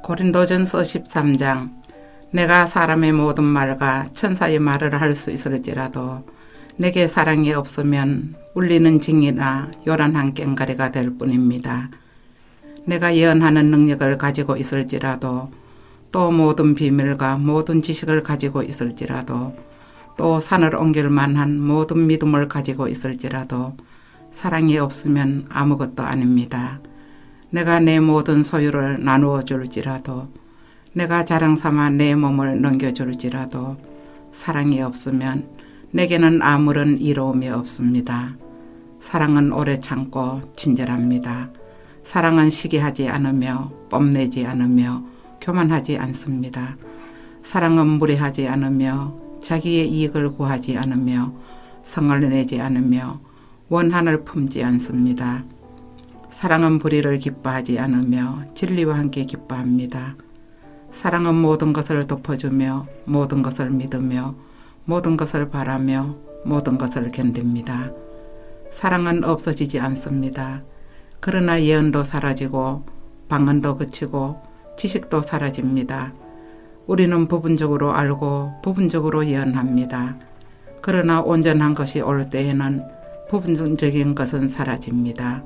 고린도전서 13장. 내가 사람의 모든 말과 천사의 말을 할 수 있을지라도 내게 사랑이 없으면 울리는 징이나 요란한 꽹과리가 될 뿐입니다. 내가 예언하는 능력을 가지고 있을지라도, 또 모든 비밀과 모든 지식을 가지고 있을지라도, 또 산을 옮길 만한 모든 믿음을 가지고 있을지라도 사랑이 없으면 아무것도 아닙니다. 내가 내 모든 소유를 나누어 줄지라도, 내가 자랑 삼아 내 몸을 넘겨줄지라도 사랑이 없으면 내게는 아무런 이로움이 없습니다. 사랑은 오래 참고 친절합니다. 사랑은 시기하지 않으며 뽐내지 않으며 교만하지 않습니다. 사랑은 무례하지 않으며 자기의 이익을 구하지 않으며 성을 내지 않으며 원한을 품지 않습니다. 사랑은 불의를 기뻐하지 않으며 진리와 함께 기뻐합니다. 사랑은 모든 것을 덮어주며 모든 것을 믿으며 모든 것을 바라며 모든 것을 견딥니다. 사랑은 없어지지 않습니다. 그러나 예언도 사라지고 방언도 그치고 지식도 사라집니다. 우리는 부분적으로 알고 부분적으로 예언합니다. 그러나 온전한 것이 올 때에는 부분적인 것은 사라집니다.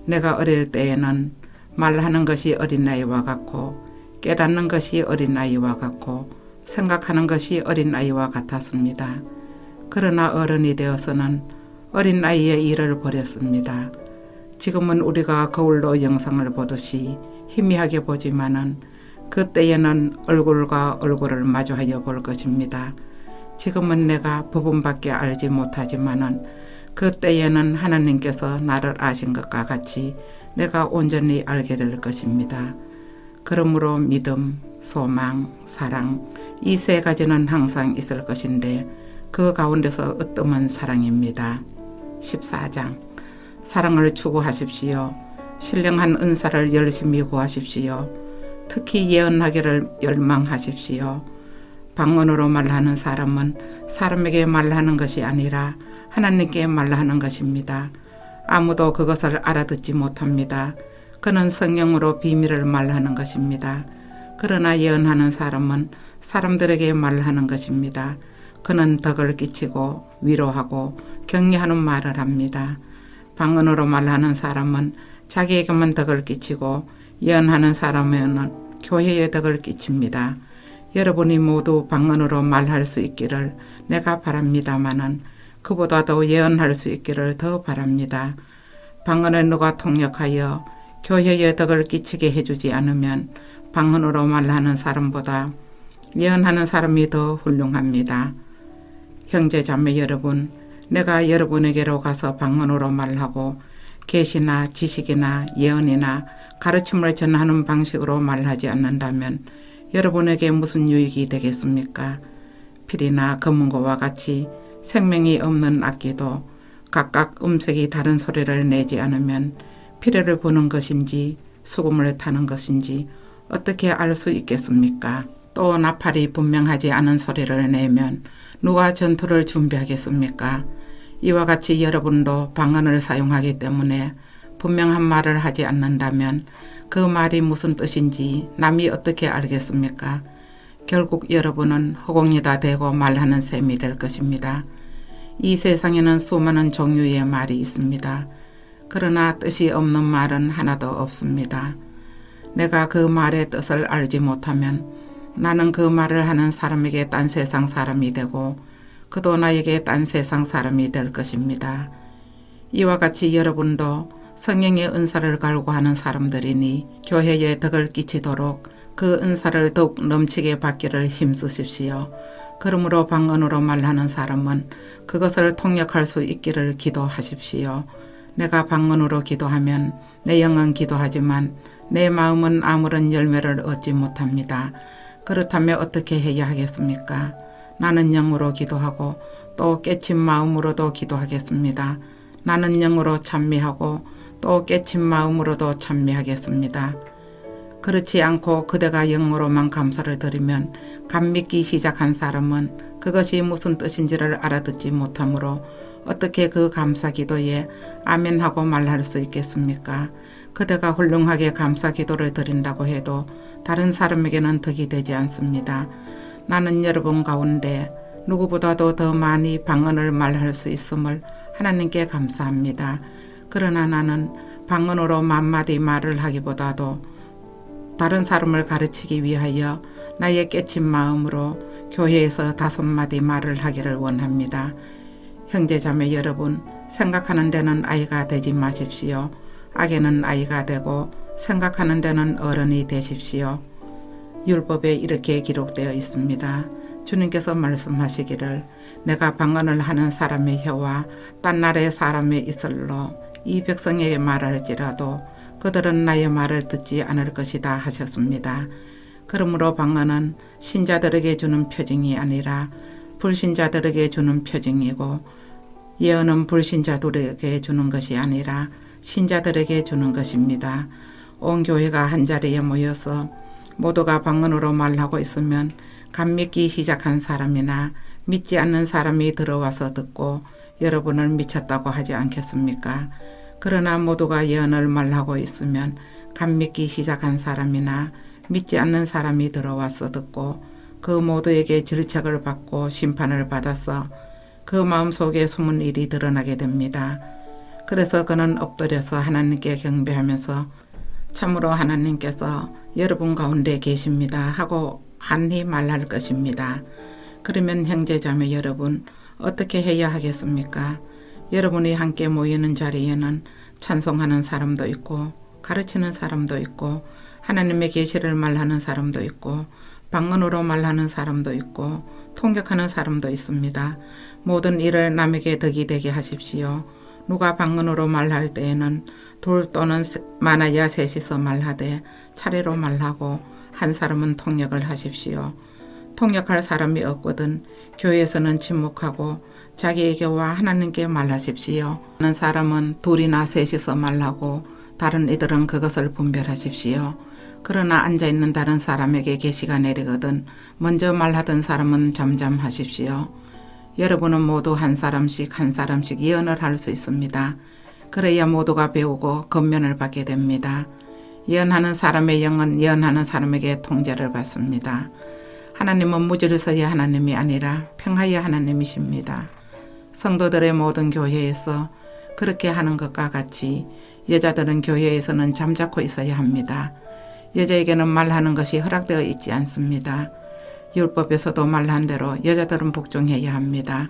내가 어릴 때에는 말하는 것이 어린아이와 같고 깨닫는 것이 어린아이와 같고 생각하는 것이 어린아이와 같았습니다. 그러나 어른이 되어서는 어린아이의 일을 버렸습니다. 지금은 우리가 거울로 영상을 보듯이 희미하게 보지만은 그때에는 얼굴과 얼굴을 마주하여 볼 것입니다. 지금은 내가 부분밖에 알지 못하지만은 그때에는 하나님께서 나를 아신 것과 같이 내가 온전히 알게 될 것입니다. 그러므로 믿음, 소망, 사랑 이 세 가지는 항상 있을 것인데 그 가운데서 으뜸은 사랑입니다. 14장. 사랑을 추구하십시오. 신령한 은사를 열심히 구하십시오. 특히 예언하기를 열망하십시오. 방언으로 말하는 사람은 사람에게 말하는 것이 아니라 하나님께 말하는 것입니다. 아무도 그것을 알아듣지 못합니다. 그는 성령으로 비밀을 말하는 것입니다. 그러나 예언하는 사람은 사람들에게 말하는 것입니다. 그는 덕을 끼치고 위로하고 격려하는 말을 합니다. 방언으로 말하는 사람은 자기에게만 덕을 끼치고 예언하는 사람에는 교회에 덕을 끼칩니다. 여러분이 모두 방언으로 말할 수 있기를 내가 바랍니다마는 그보다도 예언할 수 있기를 더 바랍니다. 방언을 누가 통역하여 교회에 덕을 끼치게 해주지 않으면 방언으로 말하는 사람보다 예언하는 사람이 더 훌륭합니다. 형제 자매 여러분, 내가 여러분에게로 가서 방언으로 말하고 계시나 지식이나 예언이나 가르침을 전하는 방식으로 말하지 않는다면 여러분에게 무슨 유익이 되겠습니까? 필이나 검은고와 같이 생명이 없는 악기도 각각 음색이 다른 소리를 내지 않으면 피레를 부는 것인지 수금을 타는 것인지 어떻게 알 수 있겠습니까? 또 나팔이 분명하지 않은 소리를 내면 누가 전투를 준비하겠습니까? 이와 같이 여러분도 방언을 사용하기 때문에 분명한 말을 하지 않는다면 그 말이 무슨 뜻인지 남이 어떻게 알겠습니까? 결국 여러분은 허공에다 대고 말하는 셈이 될 것입니다. 이 세상에는 수많은 종류의 말이 있습니다. 그러나 뜻이 없는 말은 하나도 없습니다. 내가 그 말의 뜻을 알지 못하면 나는 그 말을 하는 사람에게 딴 세상 사람이 되고 그도 나에게 딴 세상 사람이 될 것입니다. 이와 같이 여러분도 성령의 은사를 갈구하는 사람들이니 교회에 덕을 끼치도록 그 은사를 더욱 넘치게 받기를 힘쓰십시오. 그러므로 방언으로 말하는 사람은 그것을 통역할 수 있기를 기도하십시오. 내가 방언으로 기도하면 내 영은 기도하지만 내 마음은 아무런 열매를 얻지 못합니다. 그렇다면 어떻게 해야 하겠습니까? 나는 영으로 기도하고 또 깨친 마음으로도 기도하겠습니다. 나는 영으로 찬미하고 또 깨친 마음으로도 찬미하겠습니다. 그렇지 않고 그대가 영으로만 감사를 드리면 감믿기 시작한 사람은 그것이 무슨 뜻인지를 알아듣지 못하므로 어떻게 그 감사 기도에 아멘하고 말할 수 있겠습니까? 그대가 훌륭하게 감사 기도를 드린다고 해도 다른 사람에게는 덕이 되지 않습니다. 나는 여러분 가운데 누구보다도 더 많이 방언을 말할 수 있음을 하나님께 감사합니다. 그러나 나는 방언으로 만마디 말을 하기보다도 다른 사람을 가르치기 위하여 나의 깨친 마음으로 교회에서 5마디 말을 하기를 원합니다. 형제자매 여러분, 생각하는 데는 아이가 되지 마십시오. 악에는 아이가 되고 생각하는 데는 어른이 되십시오. 율법에 이렇게 기록되어 있습니다. 주님께서 말씀하시기를 내가 방언을 하는 사람의 혀와 딴 나라의 사람의 이슬로 이 백성에게 말할지라도 그들은 나의 말을 듣지 않을 것이다 하셨습니다. 그러므로 방언은 신자들에게 주는 표징이 아니라 불신자들에게 주는 표징이고 예언은 불신자들에게 주는 것이 아니라 신자들에게 주는 것입니다. 온 교회가 한자리에 모여서 모두가 방언으로 말하고 있으면 감믿기 시작한 사람이나 믿지 않는 사람이 들어와서 듣고 여러분을 미쳤다고 하지 않겠습니까? 그러나 모두가 예언을 말하고 있으면 감믿기 시작한 사람이나 믿지 않는 사람이 들어와서 듣고 그 모두에게 질책을 받고 심판을 받아서 그 마음속에 숨은 일이 드러나게 됩니다. 그래서 그는 엎드려서 하나님께 경배하면서 참으로 하나님께서 여러분 가운데 계십니다 하고 한히 말할 것입니다. 그러면 형제자매 여러분 어떻게 해야 하겠습니까? 여러분이 함께 모이는 자리에는 찬송하는 사람도 있고 가르치는 사람도 있고 하나님의 계시를 말하는 사람도 있고 방언으로 말하는 사람도 있고 통역하는 사람도 있습니다. 모든 일을 남에게 덕이 되게 하십시오. 누가 방언으로 말할 때에는 둘 또는 많아야 셋이서 말하되 차례로 말하고 한 사람은 통역을 하십시오. 통역할 사람이 없거든 교회에서는 침묵하고 자기에게와 하나님께 말하십시오. 하는 사람은 둘이나 셋이서 말하고 다른 이들은 그것을 분별하십시오. 그러나 앉아있는 다른 사람에게 계시가 내리거든 먼저 말하던 사람은 잠잠하십시오. 여러분은 모두 한 사람씩 예언을 할 수 있습니다. 그래야 모두가 배우고 권면을 받게 됩니다. 예언하는 사람의 영은 예언하는 사람에게 통제를 받습니다. 하나님은 무질서의 하나님이 아니라 평화의 하나님이십니다. 성도들의 모든 교회에서 그렇게 하는 것과 같이 여자들은 교회에서는 잠자코 있어야 합니다. 여자에게는 말하는 것이 허락되어 있지 않습니다. 율법에서도 말한 대로 여자들은 복종해야 합니다.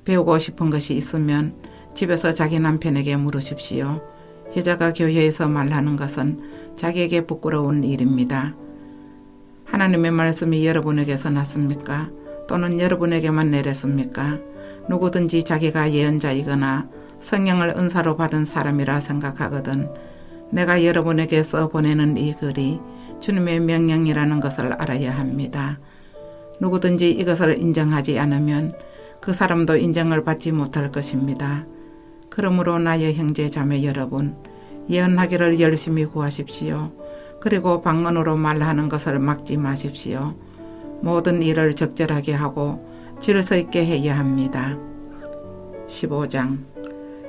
배우고 싶은 것이 있으면 집에서 자기 남편에게 물으십시오. 여자가 교회에서 말하는 것은 자기에게 부끄러운 일입니다. 하나님의 말씀이 여러분에게서 났습니까? 또는 여러분에게만 내렸습니까? 누구든지 자기가 예언자이거나 성령을 은사로 받은 사람이라 생각하거든 내가 여러분에게 써보내는 이 글이 주님의 명령이라는 것을 알아야 합니다. 누구든지 이것을 인정하지 않으면 그 사람도 인정을 받지 못할 것입니다. 그러므로 나의 형제 자매 여러분, 예언하기를 열심히 구하십시오. 그리고 방언으로 말하는 것을 막지 마십시오. 모든 일을 적절하게 하고 질서 있게 해야 합니다. 15장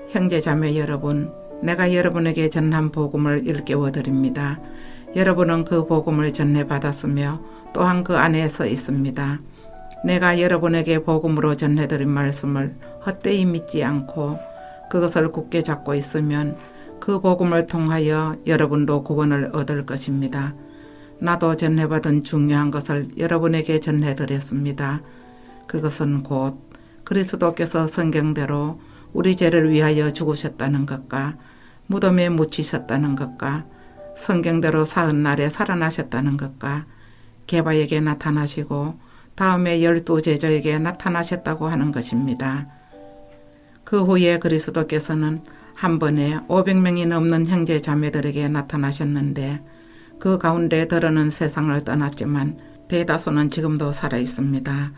형제 자매 여러분, 내가 여러분에게 전한 복음을 일깨워 드립니다. 여러분은 그 복음을 전해받았으며 또한 그 안에 서 있습니다. 내가 여러분에게 복음으로 전해드린 말씀을 헛되이 믿지 않고 그것을 굳게 잡고 있으면 그 복음을 통하여 여러분도 구원을 얻을 것입니다. 나도 전해받은 중요한 것을 여러분에게 전해드렸습니다. 그것은 곧 그리스도께서 성경대로 우리 죄를 위하여 죽으셨다는 것과 무덤에 묻히셨다는 것과 성경대로 사흘 날에 살아나셨다는 것과 게바에게 나타나시고 다음에 12제자에게 나타나셨다고 하는 것입니다. 그 후에 그리스도께서는 한 번에 500명이 넘는 형제 자매들에게 나타나셨는데 그 가운데 더러는 세상을 떠났지만 대다수는 지금도 살아 있습니다.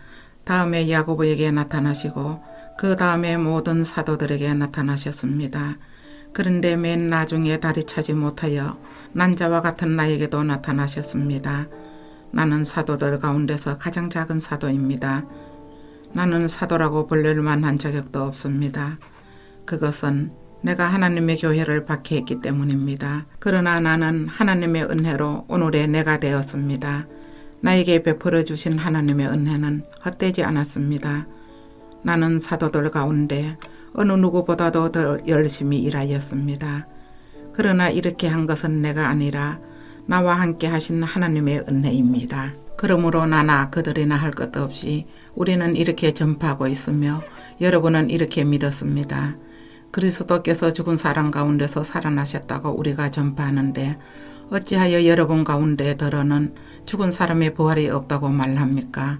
다음에 야고보에게 나타나시고 그 다음에 모든 사도들에게 나타나셨습니다. 그런데 맨 나중에 다리 차지 못하여 난자와 같은 나에게도 나타나셨습니다. 나는 사도들 가운데서 가장 작은 사도입니다. 나는 사도라고 불릴 만한 자격도 없습니다. 그것은 내가 하나님의 교회를 박해했기 때문입니다. 그러나 나는 하나님의 은혜로 오늘의 내가 되었습니다. 나에게 베풀어 주신 하나님의 은혜는 헛되지 않았습니다. 나는 사도들 가운데 어느 누구보다도 더 열심히 일하였습니다. 그러나 이렇게 한 것은 내가 아니라 나와 함께 하신 하나님의 은혜입니다. 그러므로 나나 그들이나 할 것 없이 우리는 이렇게 전파하고 있으며 여러분은 이렇게 믿었습니다. 그리스도께서 죽은 사람 가운데서 살아나셨다고 우리가 전파하는데 어찌하여 여러분 가운데더러는 죽은 사람의 부활이 없다고 말합니까?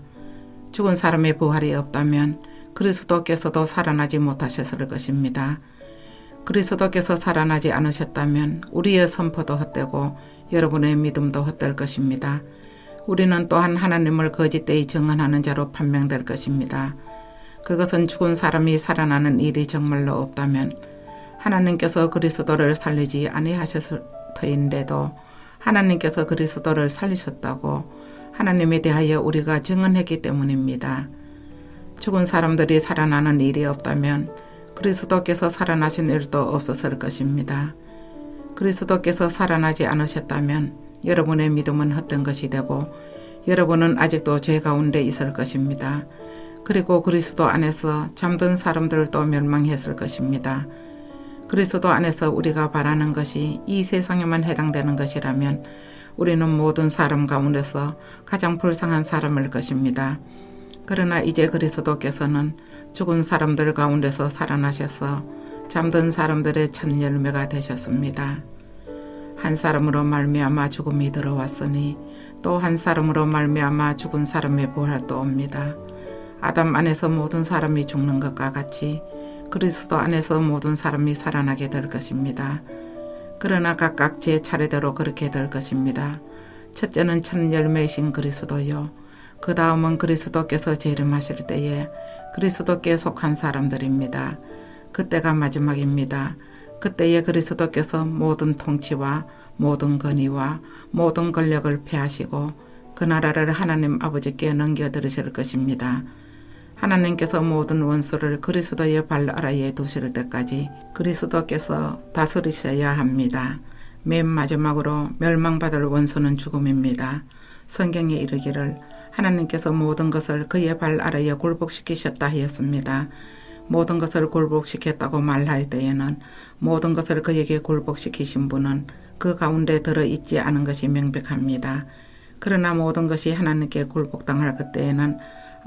죽은 사람의 부활이 없다면 그리스도께서도 살아나지 못하셨을 것입니다. 그리스도께서 살아나지 않으셨다면 우리의 선포도 헛되고 여러분의 믿음도 헛될 것입니다. 우리는 또한 하나님을 거짓되이 증언하는 자로 판명될 것입니다. 그것은 죽은 사람이 살아나는 일이 정말로 없다면 하나님께서 그리스도를 살리지 아니하셨을 터인데도 하나님께서 그리스도를 살리셨다고 하나님에 대하여 우리가 증언했기 때문입니다. 죽은 사람들이 살아나는 일이 없다면 그리스도께서 살아나신 일도 없었을 것입니다. 그리스도께서 살아나지 않으셨다면 여러분의 믿음은 헛된 것이 되고 여러분은 아직도 죄 가운데 있을 것입니다. 그리고 그리스도 안에서 잠든 사람들도 멸망했을 것입니다. 그리스도 안에서 우리가 바라는 것이 이 세상에만 해당되는 것이라면 우리는 모든 사람 가운데서 가장 불쌍한 사람일 것입니다. 그러나 이제 그리스도께서는 죽은 사람들 가운데서 살아나셔서 잠든 사람들의 첫 열매가 되셨습니다. 한 사람으로 말미암아 죽음이 들어왔으니 또 한 사람으로 말미암아 죽은 사람의 부활도 옵니다. 아담 안에서 모든 사람이 죽는 것과 같이 그리스도 안에서 모든 사람이 살아나게 될 것입니다. 그러나 각각 제 차례대로 그렇게 될 것입니다. 첫째는 첫 열매이신 그리스도요. 그 다음은 그리스도께서 재림하실 때에 그리스도께 속한 사람들입니다. 그때가 마지막입니다. 그때에 그리스도께서 모든 통치와 모든 권위와 모든 권력을 폐하시고 그 나라를 하나님 아버지께 넘겨드리실 것입니다. 하나님께서 모든 원수를 그리스도의 발 아래에 두실 때까지 그리스도께서 다스리셔야 합니다. 맨 마지막으로 멸망받을 원수는 죽음입니다. 성경에 이르기를 하나님께서 모든 것을 그의 발 아래에 굴복시키셨다 하였습니다. 모든 것을 굴복시켰다고 말할 때에는 모든 것을 그에게 굴복시키신 분은 그 가운데 들어있지 않은 것이 명백합니다. 그러나 모든 것이 하나님께 굴복당할 그때에는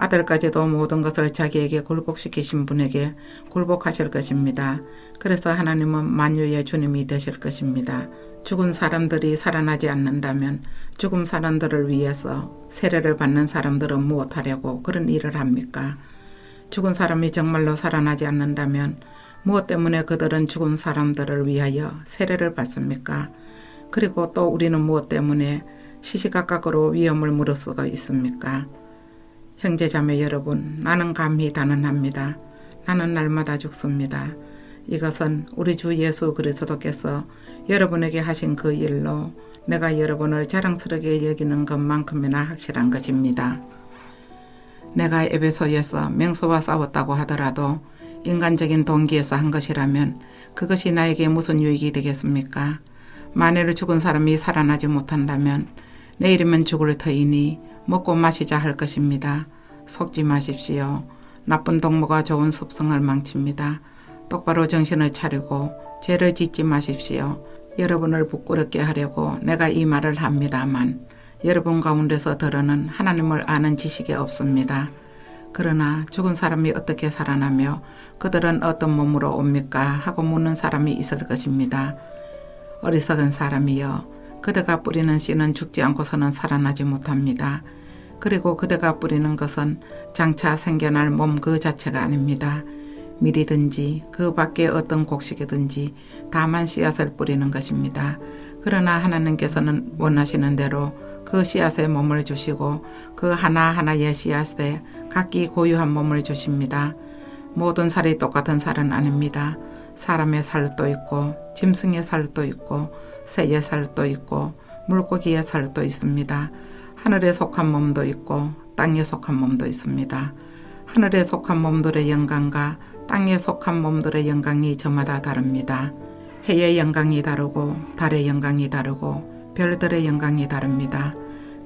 아들까지도 모든 것을 자기에게 굴복시키신 분에게 굴복하실 것입니다. 그래서 하나님은 만유의 주님이 되실 것입니다. 죽은 사람들이 살아나지 않는다면 죽은 사람들을 위해서 세례를 받는 사람들은 무엇하려고 그런 일을 합니까? 죽은 사람이 정말로 살아나지 않는다면 무엇 때문에 그들은 죽은 사람들을 위하여 세례를 받습니까? 그리고 또 우리는 무엇 때문에 시시각각으로 위험을 물을 수가 있습니까? 형제자매 여러분, 나는 감히 단언합니다. 나는 날마다 죽습니다. 이것은 우리 주 예수 그리스도께서 여러분에게 하신 그 일로 내가 여러분을 자랑스럽게 여기는 것만큼이나 확실한 것입니다. 내가 에베소에서 맹수와 싸웠다고 하더라도 인간적인 동기에서 한 것이라면 그것이 나에게 무슨 유익이 되겠습니까? 만일 죽은 사람이 살아나지 못한다면 내일이면 죽을 터이니 먹고 마시자 할 것입니다. 속지 마십시오. 나쁜 동무가 좋은 습성을 망칩니다. 똑바로 정신을 차리고 죄를 짓지 마십시오. 여러분을 부끄럽게 하려고 내가 이 말을 합니다만 여러분 가운데서 들어는 하나님을 아는 지식이 없습니다. 그러나 죽은 사람이 어떻게 살아나며 그들은 어떤 몸으로 옵니까? 하고 묻는 사람이 있을 것입니다. 어리석은 사람이여, 그대가 뿌리는 씨는 죽지 않고서는 살아나지 못합니다. 그리고 그대가 뿌리는 것은 장차 생겨날 몸 그 자체가 아닙니다. 밀이든지 그 밖에 어떤 곡식이든지 다만 씨앗을 뿌리는 것입니다. 그러나 하나님께서는 원하시는 대로 그 씨앗에 몸을 주시고 그 하나하나의 씨앗에 각기 고유한 몸을 주십니다. 모든 살이 똑같은 살은 아닙니다. 사람의 살도 있고 짐승의 살도 있고 새의 살도 있고 물고기의 살도 있습니다. 하늘에 속한 몸도 있고 땅에 속한 몸도 있습니다. 하늘에 속한 몸들의 영광과 땅에 속한 몸들의 영광이 저마다 다릅니다. 해의 영광이 다르고 달의 영광이 다르고 별들의 영광이 다릅니다.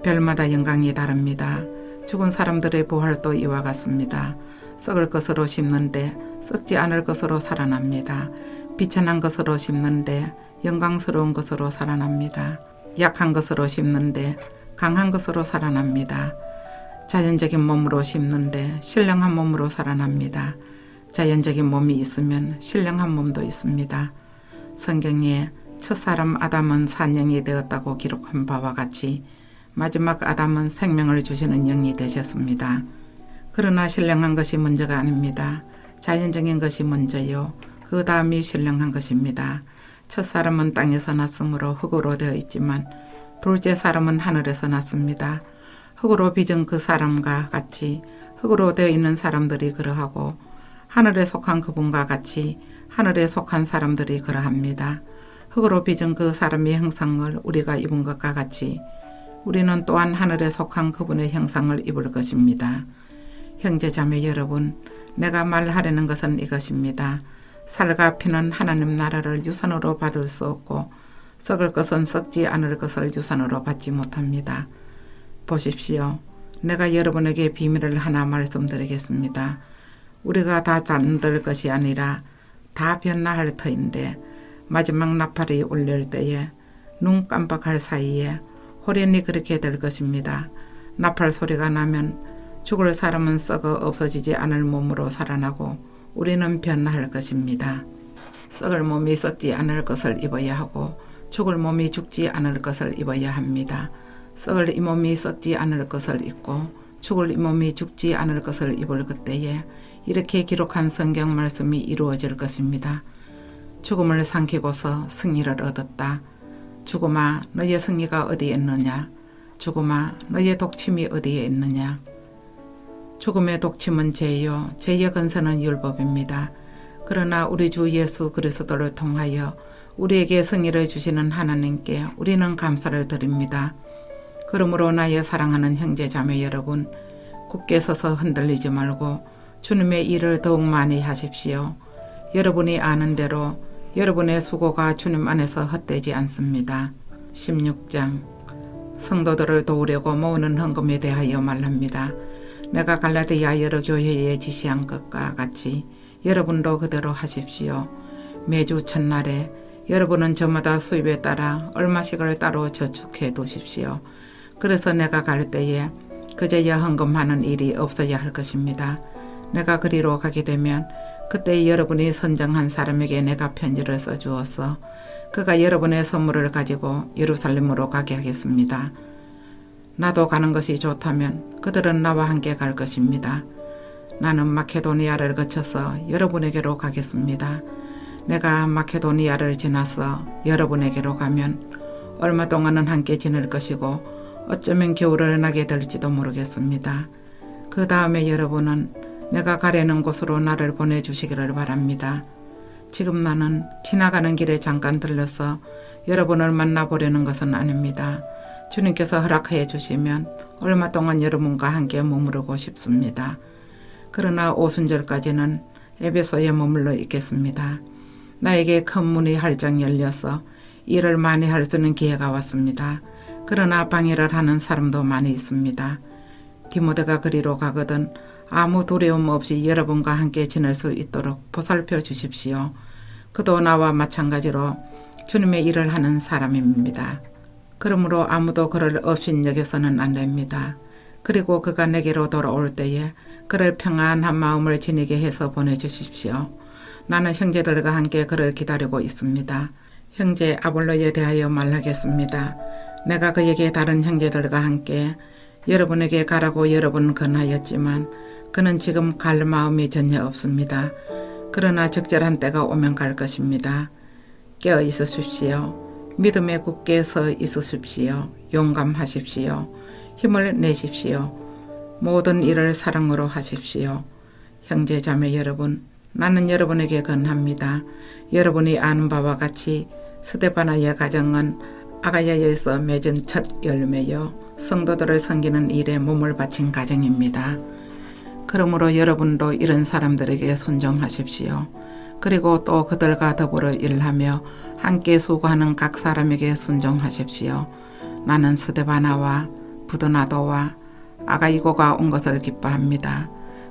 별마다 영광이 다릅니다. 죽은 사람들의 부활도 이와 같습니다. 썩을 것으로 심는데 썩지 않을 것으로 살아납니다. 비천한 것으로 심는데 영광스러운 것으로 살아납니다. 약한 것으로 심는데 강한 것으로 살아납니다. 자연적인 몸으로 심는데 신령한 몸으로 살아납니다. 자연적인 몸이 있으면 신령한 몸도 있습니다. 성경에 첫사람 아담은 산영이 되었다고 기록한 바와 같이 마지막 아담은 생명을 주시는 영이 되셨습니다. 그러나 신령한 것이 먼저가 아닙니다. 자연적인 것이 먼저요. 그 다음이 신령한 것입니다. 첫사람은 땅에서 났으므로 흙으로 되어 있지만 둘째 사람은 하늘에서 났습니다. 흙으로 빚은 그 사람과 같이 흙으로 되어 있는 사람들이 그러하고 하늘에 속한 그분과 같이 하늘에 속한 사람들이 그러합니다. 흙으로 빚은 그 사람의 형상을 우리가 입은 것과 같이 우리는 또한 하늘에 속한 그분의 형상을 입을 것입니다. 형제자매 여러분, 내가 말하려는 것은 이것입니다. 살과 피는 하나님 나라를 유산으로 받을 수 없고 썩을 것은 썩지 않을 것을 유산으로 받지 못합니다. 보십시오. 내가 여러분에게 비밀을 하나 말씀드리겠습니다. 우리가 다 잠들 것이 아니라 다 변화할 터인데 마지막 나팔이 울릴 때에 눈 깜빡할 사이에 호련히 그렇게 될 것입니다. 나팔 소리가 나면 죽을 사람은 썩어 없어지지 않을 몸으로 살아나고 우리는 변화할 것입니다. 썩을 몸이 썩지 않을 것을 입어야 하고 죽을 몸이 죽지 않을 것을 입어야 합니다. 썩을 이 몸이 썩지 않을 것을 입고 죽을 이 몸이 죽지 않을 것을 입을 그때에 이렇게 기록한 성경 말씀이 이루어질 것입니다. 죽음을 삼키고서 승리를 얻었다. 죽음아, 너의 승리가 어디에 있느냐? 죽음아, 너의 독침이 어디에 있느냐? 죽음의 독침은 죄요, 죄의 근세는 율법입니다. 그러나 우리 주 예수 그리스도를 통하여 우리에게 승리를 주시는 하나님께 우리는 감사를 드립니다. 그러므로 나의 사랑하는 형제 자매 여러분, 굳게 서서 흔들리지 말고 주님의 일을 더욱 많이 하십시오. 여러분이 아는 대로 여러분의 수고가 주님 안에서 헛되지 않습니다. 16장 성도들을 도우려고 모으는 헌금에 대하여 말합니다. 내가 갈라디아 여러 교회에 지시한 것과 같이 여러분도 그대로 하십시오. 매주 첫날에 여러분은 저마다 수입에 따라 얼마씩을 따로 저축해 두십시오. 그래서 내가 갈 때에 그제야 헌금하는 일이 없어야 할 것입니다. 내가 그리로 가게 되면 그때 여러분이 선정한 사람에게 내가 편지를 써주어서 그가 여러분의 선물을 가지고 예루살렘으로 가게 하겠습니다. 나도 가는 것이 좋다면 그들은 나와 함께 갈 것입니다. 나는 마케도니아를 거쳐서 여러분에게로 가겠습니다. 내가 마케도니아를 지나서 여러분에게로 가면 얼마 동안은 함께 지낼 것이고 어쩌면 겨울을 나게 될지도 모르겠습니다. 그 다음에 여러분은 내가 가려는 곳으로 나를 보내주시기를 바랍니다. 지금 나는 지나가는 길에 잠깐 들러서 여러분을 만나보려는 것은 아닙니다. 주님께서 허락해 주시면 얼마 동안 여러분과 함께 머무르고 싶습니다. 그러나 오순절까지는 에베소에 머물러 있겠습니다. 나에게 큰 문이 활짝 열려서 일을 많이 할 수 있는 기회가 왔습니다. 그러나 방해를 하는 사람도 많이 있습니다. 디모데가 그리로 가거든 아무 두려움 없이 여러분과 함께 지낼 수 있도록 보살펴 주십시오. 그도 나와 마찬가지로 주님의 일을 하는 사람입니다. 그러므로 아무도 그를 업신여겨서는 안 됩니다. 그리고 그가 내게로 돌아올 때에 그를 평안한 마음을 지니게 해서 보내주십시오. 나는 형제들과 함께 그를 기다리고 있습니다. 형제 아볼로에 대하여 말하겠습니다. 내가 그에게 다른 형제들과 함께 여러분에게 가라고 여러 번 권하였지만 그는 지금 갈 마음이 전혀 없습니다. 그러나 적절한 때가 오면 갈 것입니다. 깨어 있으십시오. 믿음에 굳게 서 있으십시오. 용감하십시오. 힘을 내십시오. 모든 일을 사랑으로 하십시오. 형제 자매 여러분, 나는 여러분에게 권합니다. 여러분이 아는 바와 같이 스데바나의 가정은 아가야에서 맺은 첫 열매요 성도들을 섬기는 일에 몸을 바친 가정입니다. 그러므로 여러분도 이런 사람들에게 순종하십시오. 그리고 또 그들과 더불어 일하며 함께 수고하는 각 사람에게 순종하십시오. 나는 스데바나와 부드나도와 아가이고가 온 것을 기뻐합니다.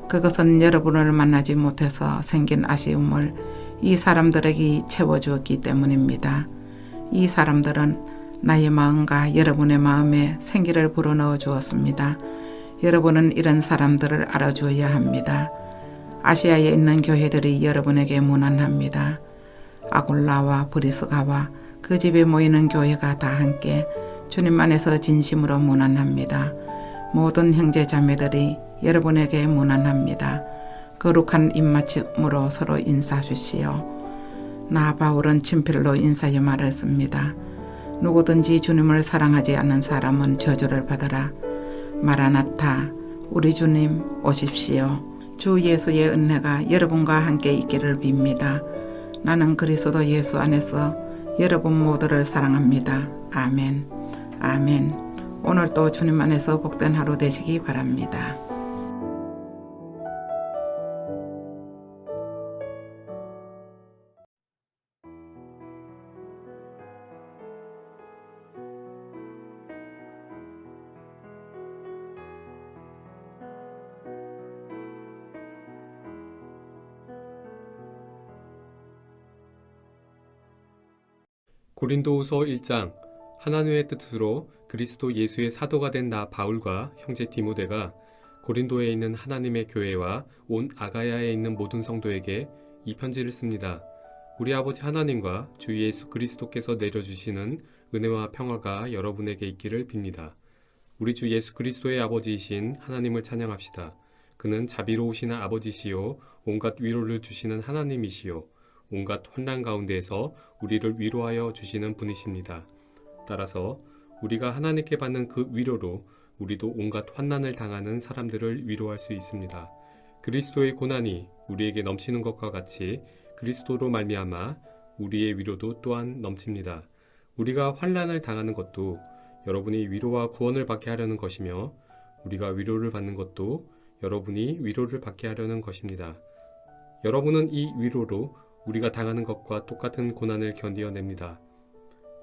그것은 여러분을 만나지 못해서 생긴 아쉬움을 이 사람들에게 채워주었기 때문입니다. 이 사람들은 나의 마음과 여러분의 마음에 생기를 불어넣어 주었습니다. 여러분은 이런 사람들을 알아주어야 합니다. 아시아에 있는 교회들이 여러분에게 무난합니다. 아굴라와 브리스가와 그 집에 모이는 교회가 다 함께 주님 안에서 진심으로 무난합니다. 모든 형제 자매들이 여러분에게 무난합니다. 거룩한 입맞춤으로 서로 인사하십시오. 나 바울은 친필로 인사의 말을 씁니다. 누구든지 주님을 사랑하지 않는 사람은 저주를 받으라. 마라나타, 우리 주님 오십시오. 주 예수의 은혜가 여러분과 함께 있기를 빕니다. 나는 그리스도 예수 안에서 여러분 모두를 사랑합니다. 아멘. 아멘. 오늘도 주님 안에서 복된 하루 되시기 바랍니다. 고린도후서 1장. 하나님의 뜻으로 그리스도 예수의 사도가 된 나 바울과 형제 디모데가 고린도에 있는 하나님의 교회와 온 아가야에 있는 모든 성도에게 이 편지를 씁니다. 우리 아버지 하나님과 주 예수 그리스도께서 내려주시는 은혜와 평화가 여러분에게 있기를 빕니다. 우리 주 예수 그리스도의 아버지이신 하나님을 찬양합시다. 그는 자비로우신 아버지시요 온갖 위로를 주시는 하나님이시요 온갖 환난 가운데에서 우리를 위로하여 주시는 분이십니다. 따라서 우리가 하나님께 받는 그 위로로 우리도 온갖 환난을 당하는 사람들을 위로할 수 있습니다. 그리스도의 고난이 우리에게 넘치는 것과 같이 그리스도로 말미암아 우리의 위로도 또한 넘칩니다. 우리가 환난을 당하는 것도 여러분이 위로와 구원을 받게 하려는 것이며 우리가 위로를 받는 것도 여러분이 위로를 받게 하려는 것입니다. 여러분은 이 위로로 우리가 당하는 것과 똑같은 고난을 견디어냅니다.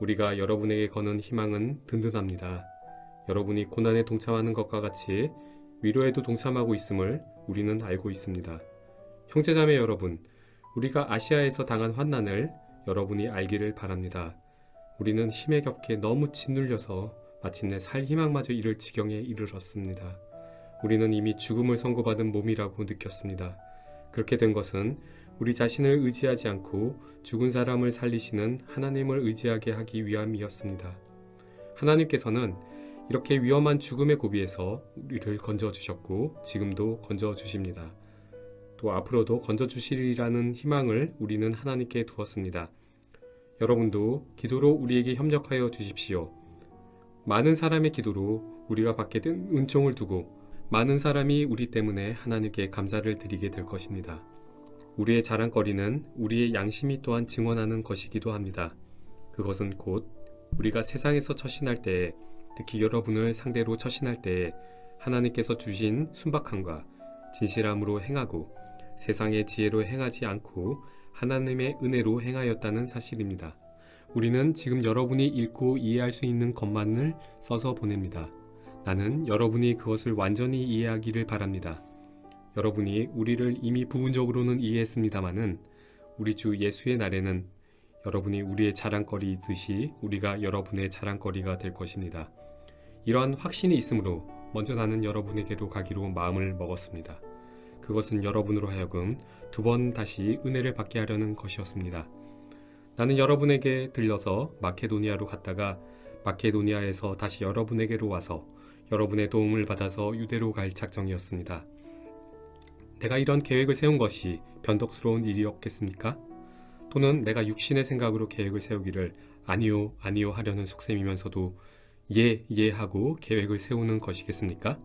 우리가 여러분에게 거는 희망은 든든합니다. 여러분이 고난에 동참하는 것과 같이 위로에도 동참하고 있음을 우리는 알고 있습니다. 형제자매 여러분, 우리가 아시아에서 당한 환난을 여러분이 알기를 바랍니다. 우리는 힘에 겹게 너무 짓눌려서 마침내 살 희망마저 잃을 지경에 이르렀습니다. 우리는 이미 죽음을 선고받은 몸이라고 느꼈습니다. 그렇게 된 것은 우리 자신을 의지하지 않고 죽은 사람을 살리시는 하나님을 의지하게 하기 위함이었습니다. 하나님께서는 이렇게 위험한 죽음의 고비에서 우리를 건져주셨고 지금도 건져주십니다. 또 앞으로도 건져주시리라는 희망을 우리는 하나님께 두었습니다. 여러분도 기도로 우리에게 협력하여 주십시오. 많은 사람의 기도로 우리가 받게 된 은총을 두고 많은 사람이 우리 때문에 하나님께 감사를 드리게 될 것입니다. 우리의 자랑거리는 우리의 양심이 또한 증언하는 것이기도 합니다. 그것은 곧 우리가 세상에서 처신할 때에, 특히 여러분을 상대로 처신할 때에 하나님께서 주신 순박함과 진실함으로 행하고 세상의 지혜로 행하지 않고 하나님의 은혜로 행하였다는 사실입니다. 우리는 지금 여러분이 읽고 이해할 수 있는 것만을 써서 보냅니다. 나는 여러분이 그것을 완전히 이해하기를 바랍니다. 여러분이 우리를 이미 부분적으로는 이해했습니다마는 우리 주 예수의 날에는 여러분이 우리의 자랑거리이듯이 우리가 여러분의 자랑거리가 될 것입니다. 이러한 확신이 있으므로 먼저 나는 여러분에게로 가기로 마음을 먹었습니다. 그것은 여러분으로 하여금 2번 다시 은혜를 받게 하려는 것이었습니다. 나는 여러분에게 들려서 마케도니아로 갔다가 마케도니아에서 다시 여러분에게로 와서 여러분의 도움을 받아서 유대로 갈 작정이었습니다. 내가 이런 계획을 세운 것이 변덕스러운 일이었겠습니까? 또는 내가 육신의 생각으로 계획을 세우기를 아니요 아니요 하려는 속셈이면서도 예 하고 계획을 세우는 것이겠습니까?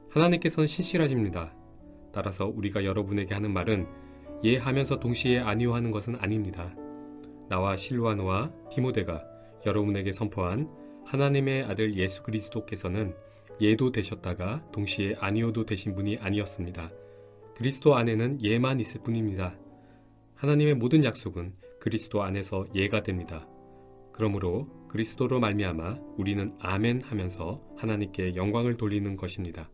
하나님께서는 신실하십니다. 따라서 우리가 여러분에게 하는 말은 예 하면서 동시에 아니요 하는 것은 아닙니다. 나와 실루아노와 디모데가 여러분에게 선포한 하나님의 아들 예수 그리스도께서는 예도 되셨다가 동시에 아니어도 되신 분이 아니었습니다. 그리스도 안에는 예만 있을 뿐입니다. 하나님의 모든 약속은 그리스도 안에서 예가 됩니다. 그러므로 그리스도로 말미암아 우리는 아멘 하면서 하나님께 영광을 돌리는 것입니다.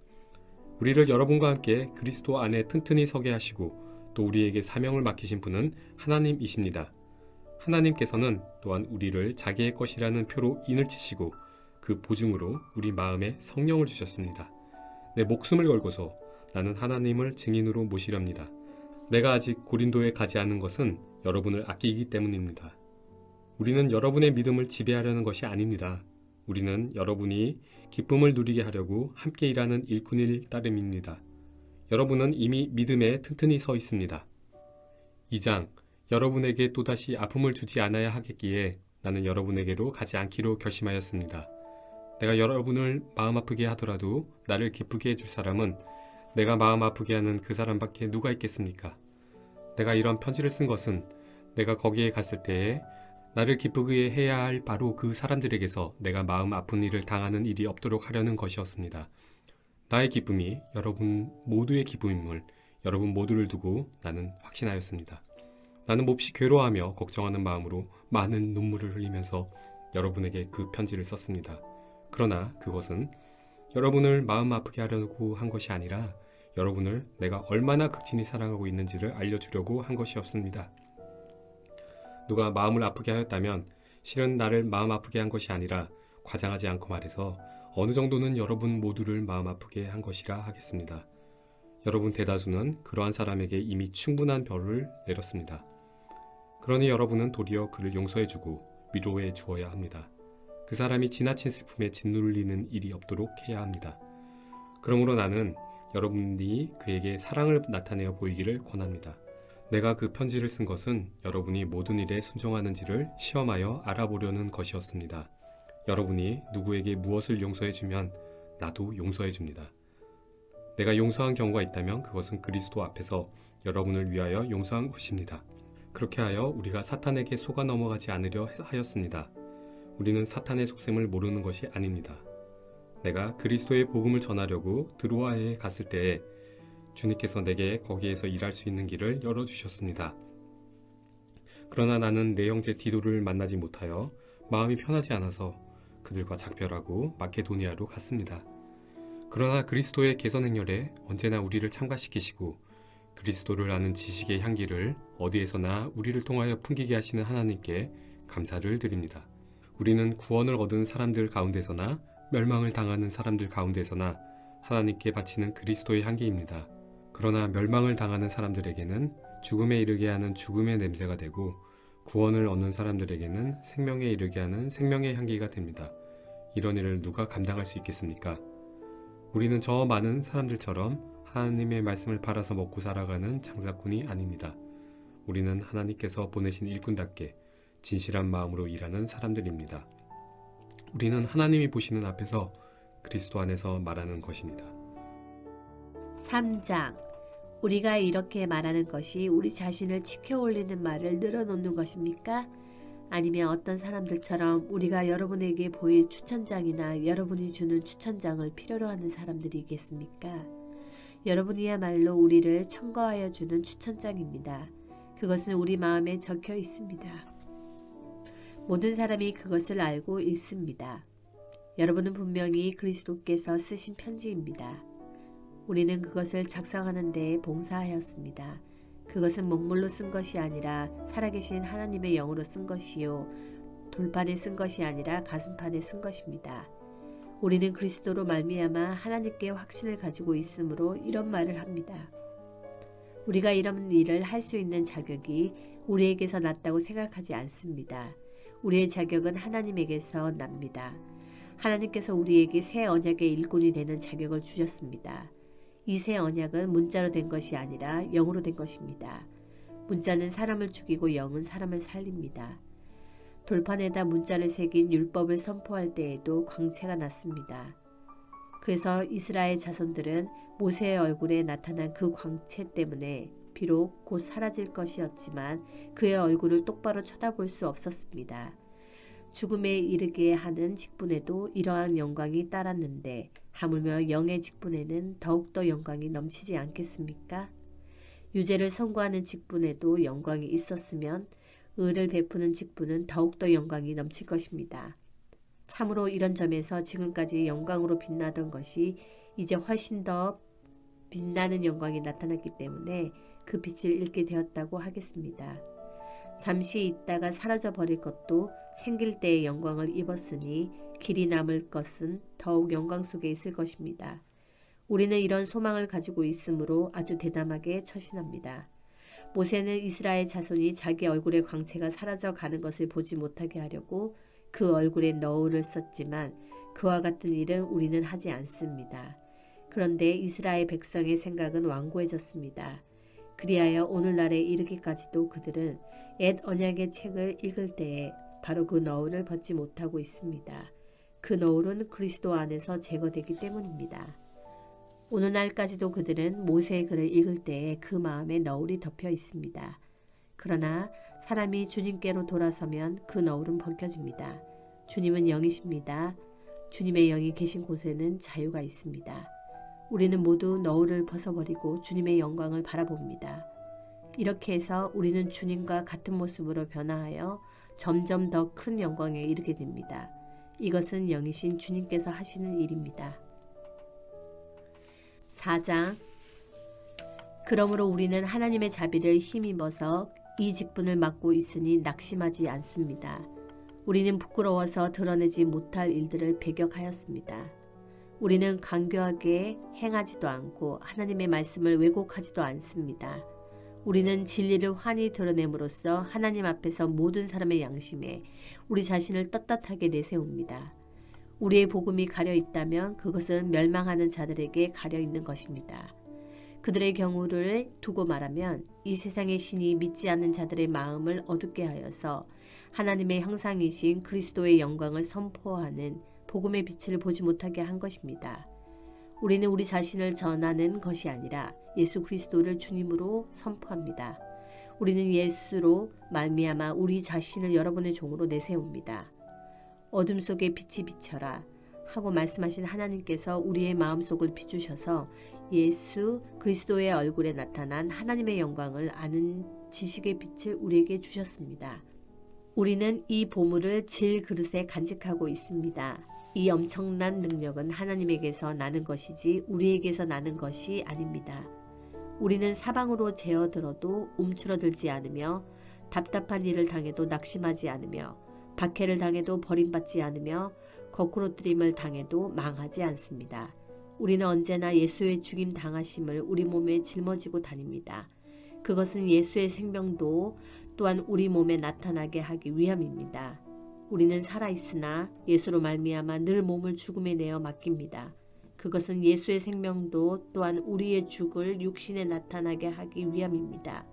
우리를 여러분과 함께 그리스도 안에 튼튼히 서게 하시고 또 우리에게 사명을 맡기신 분은 하나님이십니다. 하나님께서는 또한 우리를 자기의 것이라는 표로 인을 치시고 그 보증으로 우리 마음에 성령을 주셨습니다. 내 목숨을 걸고서 나는 하나님을 증인으로 모시렵니다. 내가 아직 고린도에 가지 않은 것은 여러분을 아끼기 때문입니다. 우리는 여러분의 믿음을 지배하려는 것이 아닙니다. 우리는 여러분이 기쁨을 누리게 하려고 함께 일하는 일꾼일 따름입니다. 여러분은 이미 믿음에 튼튼히 서 있습니다. 2장, 여러분에게 또다시 아픔을 주지 않아야 하겠기에 나는 여러분에게로 가지 않기로 결심하였습니다. 내가 여러분을 마음 아프게 하더라도 나를 기쁘게 해줄 사람은 내가 마음 아프게 하는 그 사람밖에 누가 있겠습니까? 내가 이런 편지를 쓴 것은 내가 거기에 갔을 때에 나를 기쁘게 해야 할 바로 그 사람들에게서 내가 마음 아픈 일을 당하는 일이 없도록 하려는 것이었습니다. 나의 기쁨이 여러분 모두의 기쁨임을 여러분 모두를 두고 나는 확신하였습니다. 나는 몹시 괴로워하며 걱정하는 마음으로 많은 눈물을 흘리면서 여러분에게 그 편지를 썼습니다. 그러나 그것은 여러분을 마음 아프게 하려고 한 것이 아니라 여러분을 내가 얼마나 극진히 사랑하고 있는지를 알려주려고 한 것이었습니다. 누가 마음을 아프게 하였다면 실은 나를 마음 아프게 한 것이 아니라 과장하지 않고 말해서 어느 정도는 여러분 모두를 마음 아프게 한 것이라 하겠습니다. 여러분 대다수는 그러한 사람에게 이미 충분한 벌을 내렸습니다. 그러니 여러분은 도리어 그를 용서해주고 위로해 주어야 합니다. 그 사람이 지나친 슬픔에 짓눌리는 일이 없도록 해야 합니다. 그러므로 나는 여러분이 그에게 사랑을 나타내어 보이기를 권합니다. 내가 그 편지를 쓴 것은 여러분이 모든 일에 순종하는지를 시험하여 알아보려는 것이었습니다. 여러분이 누구에게 무엇을 용서해주면 나도 용서해줍니다. 내가 용서한 경우가 있다면 그것은 그리스도 앞에서 여러분을 위하여 용서한 것입니다. 그렇게 하여 우리가 사탄에게 속아 넘어가지 않으려 하였습니다. 우리는 사탄의 속셈을 모르는 것이 아닙니다. 내가 그리스도의 복음을 전하려고 드로아에 갔을 때에 주님께서 내게 거기에서 일할 수 있는 길을 열어주셨습니다. 그러나 나는 내 형제 디도를 만나지 못하여 마음이 편하지 않아서 그들과 작별하고 마케도니아로 갔습니다. 그러나 그리스도의 개선 행렬에 언제나 우리를 참가시키시고 그리스도를 아는 지식의 향기를 어디에서나 우리를 통하여 풍기게 하시는 하나님께 감사를 드립니다. 우리는 구원을 얻은 사람들 가운데서나 멸망을 당하는 사람들 가운데서나 하나님께 바치는 그리스도의 향기입니다. 그러나 멸망을 당하는 사람들에게는 죽음에 이르게 하는 죽음의 냄새가 되고 구원을 얻는 사람들에게는 생명에 이르게 하는 생명의 향기가 됩니다. 이런 일을 누가 감당할 수 있겠습니까? 우리는 저 많은 사람들처럼 하나님의 말씀을 팔아서 먹고 살아가는 장사꾼이 아닙니다. 우리는 하나님께서 보내신 일꾼답게 진실한 마음으로 일하는 사람들입니다. 우리는 하나님이 보시는 앞에서 그리스도 안에서 말하는 것입니다. 3장. 우리가 이렇게 말하는 것이 우리 자신을 치켜 올리는 말을 늘어놓는 것입니까? 아니면 어떤 사람들처럼 우리가 여러분에게 보일 추천장이나 여러분이 주는 추천장을 필요로 하는 사람들이겠습니까? 여러분이야말로 우리를 첨가하여 주는 추천장입니다. 그것은 우리 마음에 적혀 있습니다. 모든 사람이 그것을 알고 있습니다. 여러분은 분명히 그리스도께서 쓰신 편지입니다. 우리는 그것을 작성하는 데에 봉사하였습니다. 그것은 목물로 쓴 것이 아니라 살아계신 하나님의 영으로 쓴 것이요 돌판에 쓴 것이 아니라 가슴판에 쓴 것입니다. 우리는 그리스도로 말미암아 하나님께 확신을 가지고 있으므로 이런 말을 합니다. 우리가 이런 일을 할 수 있는 자격이 우리에게서 났다고 생각하지 않습니다. 우리의 자격은 하나님에게서 납니다. 하나님께서 우리에게 새 언약의 일꾼이 되는 자격을 주셨습니다. 이 새 언약은 문자로 된 것이 아니라 영으로 된 것입니다. 문자는 사람을 죽이고 영은 사람을 살립니다. 돌판에다 문자를 새긴 율법을 선포할 때에도 광채가 났습니다. 그래서 이스라엘 자손들은 모세의 얼굴에 나타난 그 광채 때문에 비록 곧 사라질 것이었지만 그의 얼굴을 똑바로 쳐다볼 수 없었습니다. 죽음에 이르게 하는 직분에도 이러한 영광이 따랐는데 하물며 영의 직분에는 더욱더 영광이 넘치지 않겠습니까? 유죄를 선고하는 직분에도 영광이 있었으면 의를 베푸는 직분은 더욱더 영광이 넘칠 것입니다. 참으로 이런 점에서 지금까지 영광으로 빛나던 것이 이제 훨씬 더 빛나는 영광이 나타났기 때문에 그 빛을 잃게 되었다고 하겠습니다. 잠시 있다가 사라져 버릴 것도 생길 때의 영광을 입었으니 길이 남을 것은 더욱 영광 속에 있을 것입니다. 우리는 이런 소망을 가지고 있으므로 아주 대담하게 처신합니다. 모세는 이스라엘 자손이 자기 얼굴의 광채가 사라져 가는 것을 보지 못하게 하려고 그 얼굴에 너울을 썼지만 그와 같은 일은 우리는 하지 않습니다. 그런데 이스라엘 백성의 생각은 완고해졌습니다. 그리하여 오늘날에 이르기까지도 그들은 옛 언약의 책을 읽을 때에 바로 그 너울을 벗지 못하고 있습니다. 그 너울은 그리스도 안에서 제거되기 때문입니다. 오늘날까지도 그들은 모세의 글을 읽을 때에 그 마음에 너울이 덮여 있습니다. 그러나 사람이 주님께로 돌아서면 그 너울은 벗겨집니다. 주님은 영이십니다. 주님의 영이 계신 곳에는 자유가 있습니다. 우리는 모두 너울을 벗어버리고 주님의 영광을 바라봅니다. 이렇게 해서 우리는 주님과 같은 모습으로 변화하여 점점 더 큰 영광에 이르게 됩니다. 이것은 영이신 주님께서 하시는 일입니다. 4장. 그러므로 우리는 하나님의 자비를 힘입어서 이 직분을 맡고 있으니 낙심하지 않습니다. 우리는 부끄러워서 드러내지 못할 일들을 배격하였습니다. 우리는 간교하게 행하지도 않고 하나님의 말씀을 왜곡하지도 않습니다. 우리는 진리를 환히 드러냄으로써 하나님 앞에서 모든 사람의 양심에 우리 자신을 떳떳하게 내세웁니다. 우리의 복음이 가려 있다면 그것은 멸망하는 자들에게 가려 있는 것입니다. 그들의 경우를 두고 말하면 이 세상의 신이 믿지 않는 자들의 마음을 어둡게 하여서 하나님의 형상이신 그리스도의 영광을 선포하는 복음의 빛을 보지 못하게 한 것입니다. 우리는 우리 자신을 전하는 것이 아니라 예수 그리스도를 주님으로 선포합니다. 우리는 예수로 말미암아 우리 자신을 여러분의 종으로 내세웁니다. 어둠 속에 빛이 비쳐라 하고 말씀하신 하나님께서 우리의 마음속을 비추셔서 예수 그리스도의 얼굴에 나타난 하나님의 영광을 아는 지식의 빛을 우리에게 주셨습니다. 우리는 이 보물을 질그릇에 간직하고 있습니다. 이 엄청난 능력은 하나님에게서 나는 것이지 우리에게서 나는 것이 아닙니다. 우리는 사방으로 제어들어도 움츠러들지 않으며 답답한 일을 당해도 낙심하지 않으며 박해를 당해도 버림받지 않으며 거꾸로 뜨림을 당해도 망하지 않습니다. 우리는 언제나 예수의 죽임 당하심을 우리 몸에 짊어지고 다닙니다. 그것은 예수의 생명도 또한 우리 몸에 나타나게 하기 위함입니다. 우리는 살아있으나 예수로 말미암아 늘 몸을 죽음에 내어 맡깁니다. 그것은 예수의 생명도 또한 우리의 죽을 육신에 나타나게 하기 위함입니다.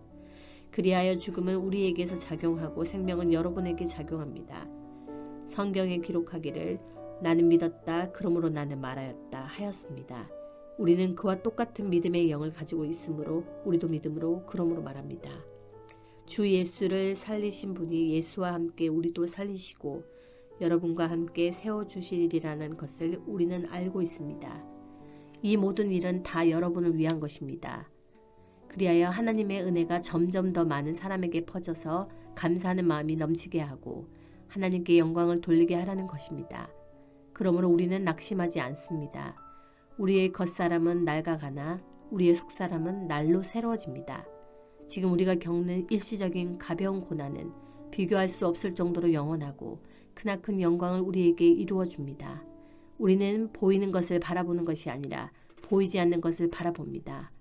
그리하여 죽음은 우리에게서 작용하고 생명은 여러분에게 작용합니다. 성경에 기록하기를 나는 믿었다 그러므로 나는 말하였다 하였습니다. 우리는 그와 똑같은 믿음의 영을 가지고 있으므로 우리도 믿음으로 그러므로 말합니다. 주 예수를 살리신 분이 예수와 함께 우리도 살리시고 여러분과 함께 세워주시리라는 것을 우리는 알고 있습니다. 이 모든 일은 다 여러분을 위한 것입니다. 그리하여 하나님의 은혜가 점점 더 많은 사람에게 퍼져서 감사하는 마음이 넘치게 하고 하나님께 영광을 돌리게 하라는 것입니다. 그러므로 우리는 낙심하지 않습니다. 우리의 겉사람은 낡아가나 우리의 속사람은 날로 새로워집니다. 지금 우리가 겪는 일시적인 가벼운 고난은 비교할 수 없을 정도로 영원하고 크나큰 영광을 우리에게 이루어 줍니다. 우리는 보이는 것을 바라보는 것이 아니라 보이지 않는 것을 바라봅니다.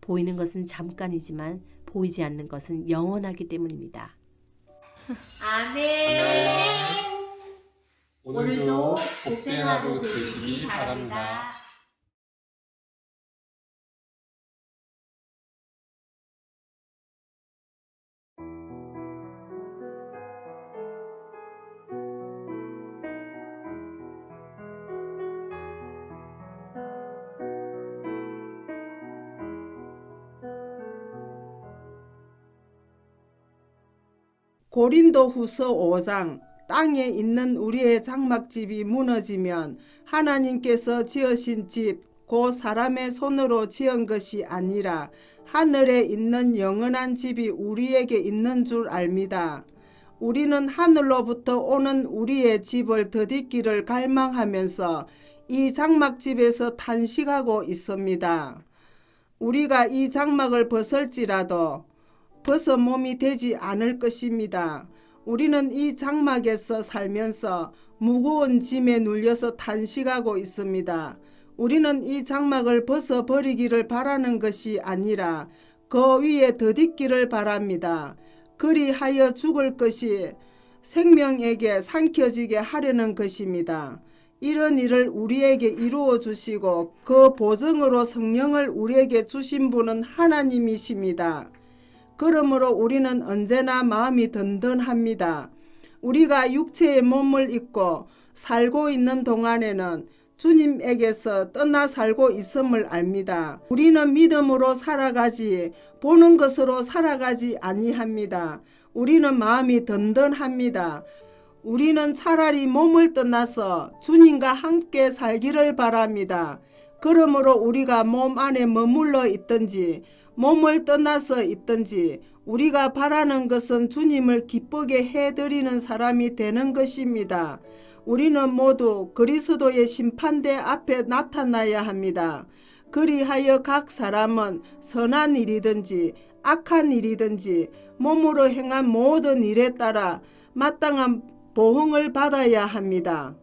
보이는 것은 잠깐이지만 보이지 않는 것은 영원하기 때문입니다. 아멘. 오늘도 복된 하루 되시기 바랍니다. 고린도후서 5장 땅에 있는 우리의 장막집이 무너지면 하나님께서 지으신 집, 곧 사람의 손으로 지은 것이 아니라 하늘에 있는 영원한 집이 우리에게 있는 줄 압니다. 우리는 하늘로부터 오는 우리의 집을 더디기를 갈망하면서 이 장막집에서 탄식하고 있습니다. 우리가 이 장막을 벗을지라도 벗어 몸이 되지 않을 것입니다. 우리는 이 장막에서 살면서 무거운 짐에 눌려서 탄식하고 있습니다. 우리는 이 장막을 벗어버리기를 바라는 것이 아니라 그 위에 더딛기를 바랍니다. 그리하여 죽을 것이 생명에게 삼켜지게 하려는 것입니다. 이런 일을 우리에게 이루어 주시고 그 보증으로 성령을 우리에게 주신 분은 하나님이십니다. 그러므로 우리는 언제나 마음이 든든합니다. 우리가 육체의 몸을 입고 살고 있는 동안에는 주님에게서 떠나 살고 있음을 압니다. 우리는 믿음으로 살아가지 보는 것으로 살아가지 아니합니다. 우리는 마음이 든든합니다. 우리는 차라리 몸을 떠나서 주님과 함께 살기를 바랍니다. 그러므로 우리가 몸 안에 머물러 있든지 몸을 떠나서 있든지 우리가 바라는 것은 주님을 기쁘게 해드리는 사람이 되는 것입니다. 우리는 모두 그리스도의 심판대 앞에 나타나야 합니다. 그리하여 각 사람은 선한 일이든지 악한 일이든지 몸으로 행한 모든 일에 따라 마땅한 보응을 받아야 합니다.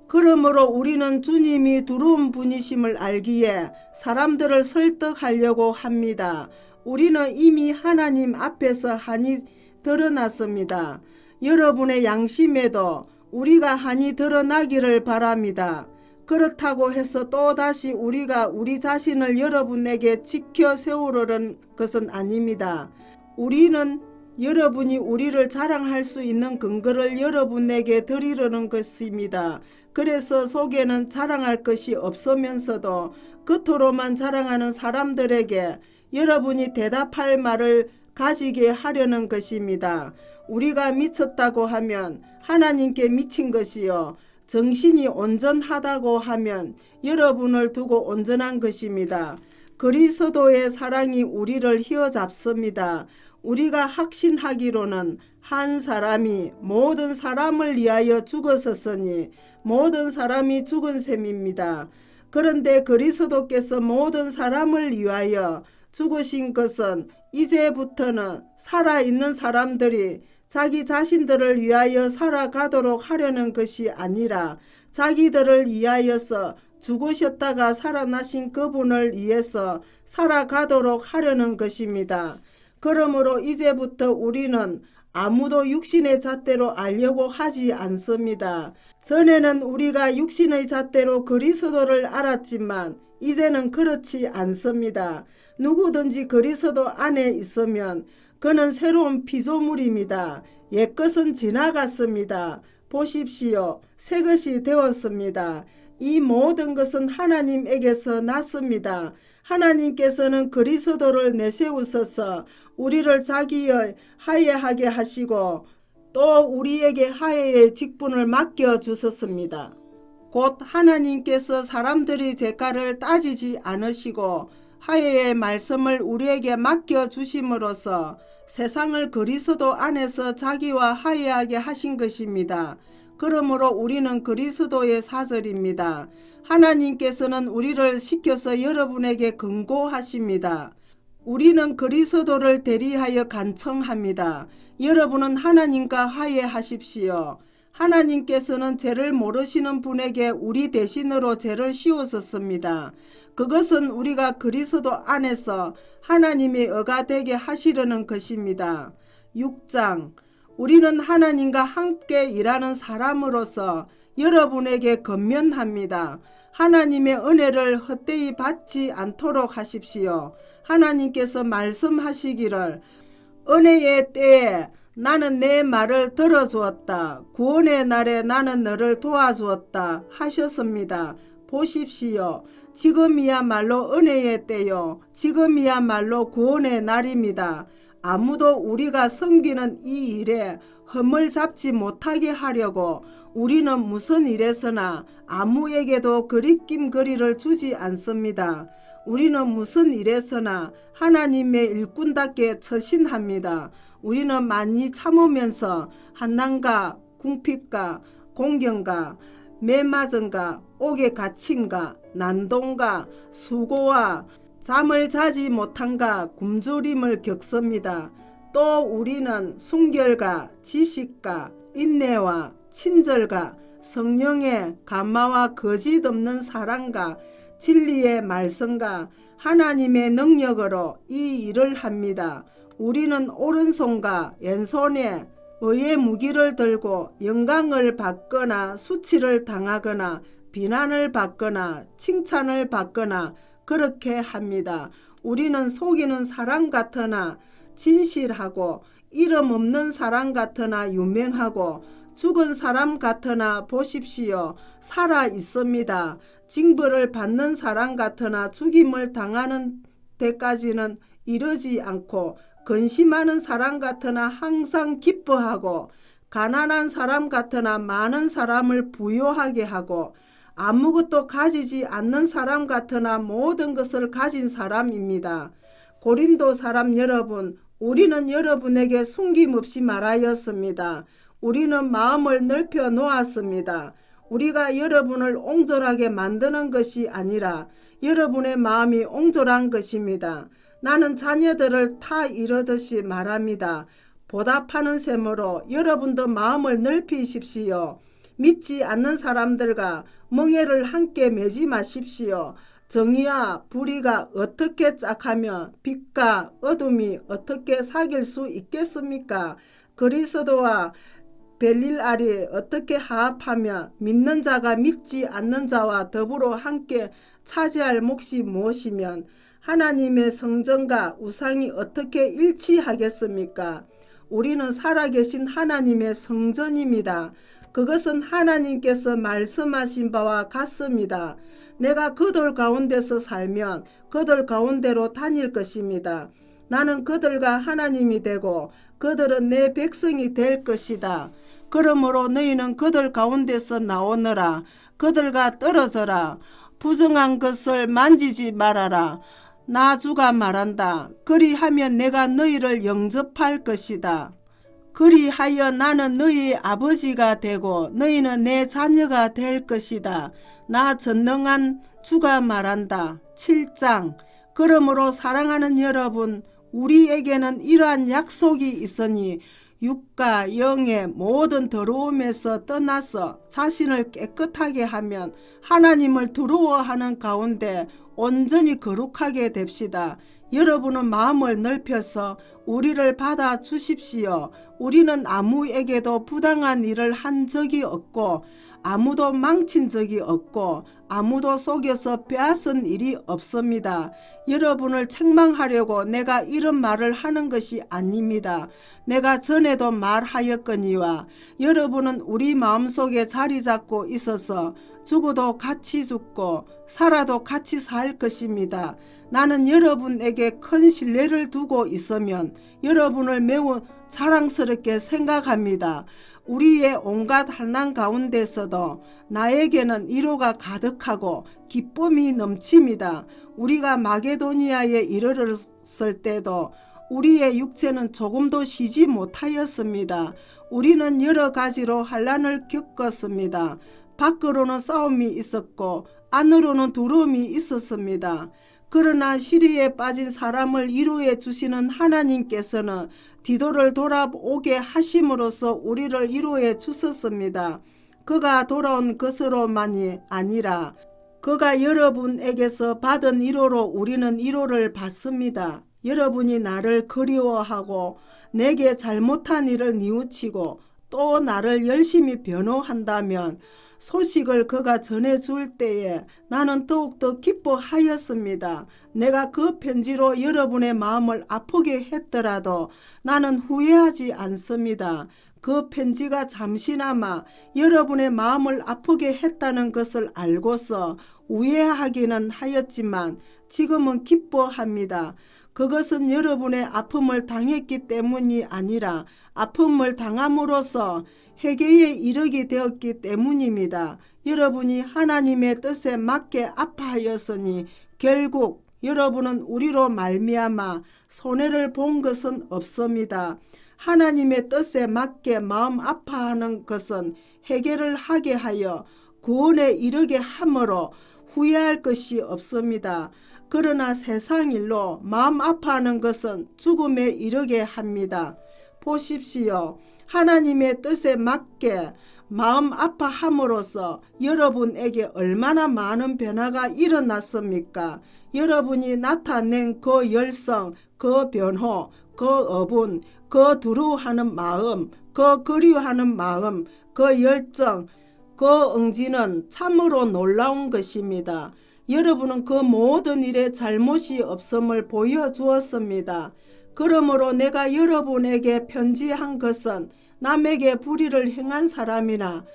그러므로 우리는 주님이 두려운 분이심을 알기에 사람들을 설득하려고 합니다. 우리는 이미 하나님 앞에서 한이 드러났습니다. 여러분의 양심에도 우리가 한이 드러나기를 바랍니다. 그렇다고 해서 또다시 우리가 우리 자신을 여러분에게 지켜 세우려는 것은 아닙니다. 우리는 여러분이 우리를 자랑할 수 있는 근거를 여러분에게 드리려는 것입니다. 그래서 속에는 자랑할 것이 없으면서도 겉으로만 자랑하는 사람들에게 여러분이 대답할 말을 가지게 하려는 것입니다. 우리가 미쳤다고 하면 하나님께 미친 것이요, 정신이 온전하다고 하면 여러분을 두고 온전한 것입니다. 그리스도의 사랑이 우리를 휘어잡습니다. 우리가 확신하기로는 한 사람이 모든 사람을 위하여 죽었으니 모든 사람이 죽은 셈입니다. 그런데 그리스도께서 모든 사람을 위하여 죽으신 것은 이제부터는 살아있는 사람들이 자기 자신들을 위하여 살아가도록 하려는 것이 아니라 자기들을 위하여서 죽으셨다가 살아나신 그분을 위해서 살아가도록 하려는 것입니다. 그러므로 이제부터 우리는 아무도 육신의 잣대로 알려고 하지 않습니다. 전에는 우리가 육신의 잣대로 그리스도를 알았지만 이제는 그렇지 않습니다. 누구든지 그리스도 안에 있으면 그는 새로운 피조물입니다. 옛것은 지나갔습니다. 보십시오. 새것이 되었습니다. 이 모든 것은 하나님에게서 났습니다. 하나님께서는 그리스도를 내세우셔서 우리를 자기의 하예하게 하시고 또 우리에게 하예의 직분을 맡겨주셨습니다. 곧 하나님께서 사람들이 제가를 따지지 않으시고 하예의 말씀을 우리에게 맡겨주심으로써 세상을 그리스도 안에서 자기와 하예하게 하신 것입니다. 그러므로 우리는 그리스도의 사절입니다. 하나님께서는 우리를 시켜서 여러분에게 권고하십니다. 우리는 그리스도를 대리하여 간청합니다. 여러분은 하나님과 화해하십시오. 하나님께서는 죄를 모르시는 분에게 우리 대신으로 죄를 씌우셨습니다. 그것은 우리가 그리스도 안에서 하나님의 의가 되게 하시려는 것입니다. 6장 우리는 하나님과 함께 일하는 사람으로서 여러분에게 권면합니다. 하나님의 은혜를 헛되이 받지 않도록 하십시오. 하나님께서 말씀하시기를 은혜의 때에 나는 내 말을 들어주었다. 구원의 날에 나는 너를 도와주었다 하셨습니다. 보십시오. 지금이야말로 은혜의 때요. 지금이야말로 구원의 날입니다. 아무도 우리가 섬기는 이 일에 흠을 잡지 못하게 하려고 우리는 무슨 일에서나 아무에게도 그리낌거리를 주지 않습니다. 우리는 무슨 일에서나 하나님의 일꾼답게 처신합니다. 우리는 많이 참으면서 한난과 궁핍과 공경과 매맞음과 옥에 갇힘과 난동과 수고와 잠을 자지 못함과 굶주림을 겪습니다. 또 우리는 순결과 지식과 인내와 친절과 성령의 감화와 거짓 없는 사랑과 진리의 말씀과 하나님의 능력으로 이 일을 합니다. 우리는 오른손과 왼손에 의의 무기를 들고 영광을 받거나 수치를 당하거나 비난을 받거나 칭찬을 받거나 그렇게 합니다. 우리는 속이는 사람 같으나 진실하고 이름 없는 사람 같으나 유명하고 죽은 사람 같으나 보십시오. 살아 있습니다. 징벌을 받는 사람 같으나 죽임을 당하는 데까지는 이르지 않고 근심하는 사람 같으나 항상 기뻐하고 가난한 사람 같으나 많은 사람을 부유하게 하고 아무것도 가지지 않는 사람 같으나 모든 것을 가진 사람입니다. 고린도 사람 여러분, 우리는 여러분에게 숨김없이 말하였습니다. 우리는 마음을 넓혀 놓았습니다. 우리가 여러분을 옹졸하게 만드는 것이 아니라 여러분의 마음이 옹졸한 것입니다. 나는 자녀들을 다 이르듯이 말합니다. 보답하는 셈으로 여러분도 마음을 넓히십시오. 믿지 않는 사람들과 멍에를 함께 매지 마십시오. 정의와 불의가 어떻게 짝하며 빛과 어둠이 어떻게 사귈 수 있겠습니까? 그리스도와 벨릴알이 어떻게 하합하며 믿는 자가 믿지 않는 자와 더불어 함께 차지할 몫이 무엇이면 하나님의 성전과 우상이 어떻게 일치하겠습니까? 우리는 살아계신 하나님의 성전입니다. 그것은 하나님께서 말씀하신 바와 같습니다. 내가 그들 가운데서 살면 그들 가운데로 다닐 것입니다. 나는 그들과 하나님이 되고 그들은 내 백성이 될 것이다. 그러므로 너희는 그들 가운데서 나오너라. 그들과 떨어져라. 부정한 것을 만지지 말아라. 나 주가 말한다. 그리하면 내가 너희를 영접할 것이다. 그리하여 나는 너희 아버지가 되고 너희는 내 자녀가 될 것이다. 나 전능한 주가 말한다. 7장. 그러므로 사랑하는 여러분, 우리에게는 이러한 약속이 있으니 육과 영의 모든 더러움에서 떠나서 자신을 깨끗하게 하면 하나님을 두려워하는 가운데 온전히 거룩하게 됩시다. 여러분은 마음을 넓혀서 우리를 받아 주십시오. 우리는 아무에게도 부당한 일을 한 적이 없고 아무도 망친 적이 없고 아무도 속여서 빼앗은 일이 없습니다. 여러분을 책망하려고 내가 이런 말을 하는 것이 아닙니다. 내가 전에도 말하였거니와 여러분은 우리 마음속에 자리 잡고 있어서 죽어도 같이 죽고 살아도 같이 살 것입니다. 나는 여러분에게 큰 신뢰를 두고 있으면 여러분을 매우 자랑스럽게 생각합니다. 우리의 온갖 환난 가운데서도 나에게는 위로가 가득하고 기쁨이 넘칩니다. 우리가 마게도니아에 이르렀을 때도 우리의 육체는 조금도 쉬지 못하였습니다. 우리는 여러 가지로 환난을 겪었습니다. 밖으로는 싸움이 있었고 안으로는 두려움이 있었습니다. 그러나 시리에 빠진 사람을 위로해 주시는 하나님께서는 디도를 돌아오게 하심으로써 우리를 위로해 주셨습니다. 그가 돌아온 것으로만이 아니라 그가 여러분에게서 받은 위로로 우리는 위로를 받습니다. 여러분이 나를 그리워하고 내게 잘못한 일을 뉘우치고 또 나를 열심히 변호한다면 소식을 그가 전해줄 때에 나는 더욱더 기뻐하였습니다. 내가 그 편지로 여러분의 마음을 아프게 했더라도 나는 후회하지 않습니다. 그 편지가 잠시나마 여러분의 마음을 아프게 했다는 것을 알고서 우회하기는 하였지만 지금은 기뻐합니다. 그것은 여러분의 아픔을 당했기 때문이 아니라 아픔을 당함으로써 회개에 이르게 되었기 때문입니다. 여러분이 하나님의 뜻에 맞게 아파하였으니 결국 여러분은 우리로 말미암아 손해를 본 것은 없습니다. 하나님의 뜻에 맞게 마음 아파하는 것은 회개를 하게 하여 구원에 이르게 함으로 후회할 것이 없습니다. 그러나 세상 일로 마음 아파하는 것은 죽음에 이르게 합니다. 보십시오. 하나님의 뜻에 맞게 마음 아파함으로써 여러분에게 얼마나 많은 변화가 일어났습니까? 여러분이 나타낸 그 열성, 그 변호, 그 어분, 그 두려워하는 마음, 그 그리워하는 마음, 그 열정, 그 응지는 참으로 놀라운 것입니다. 여러분은 그 모든 일에 잘못이 없음을 보여주었습니다. 그러므로 내가 여러분에게 편지한 것은 남에게 불의를 행한 사람이나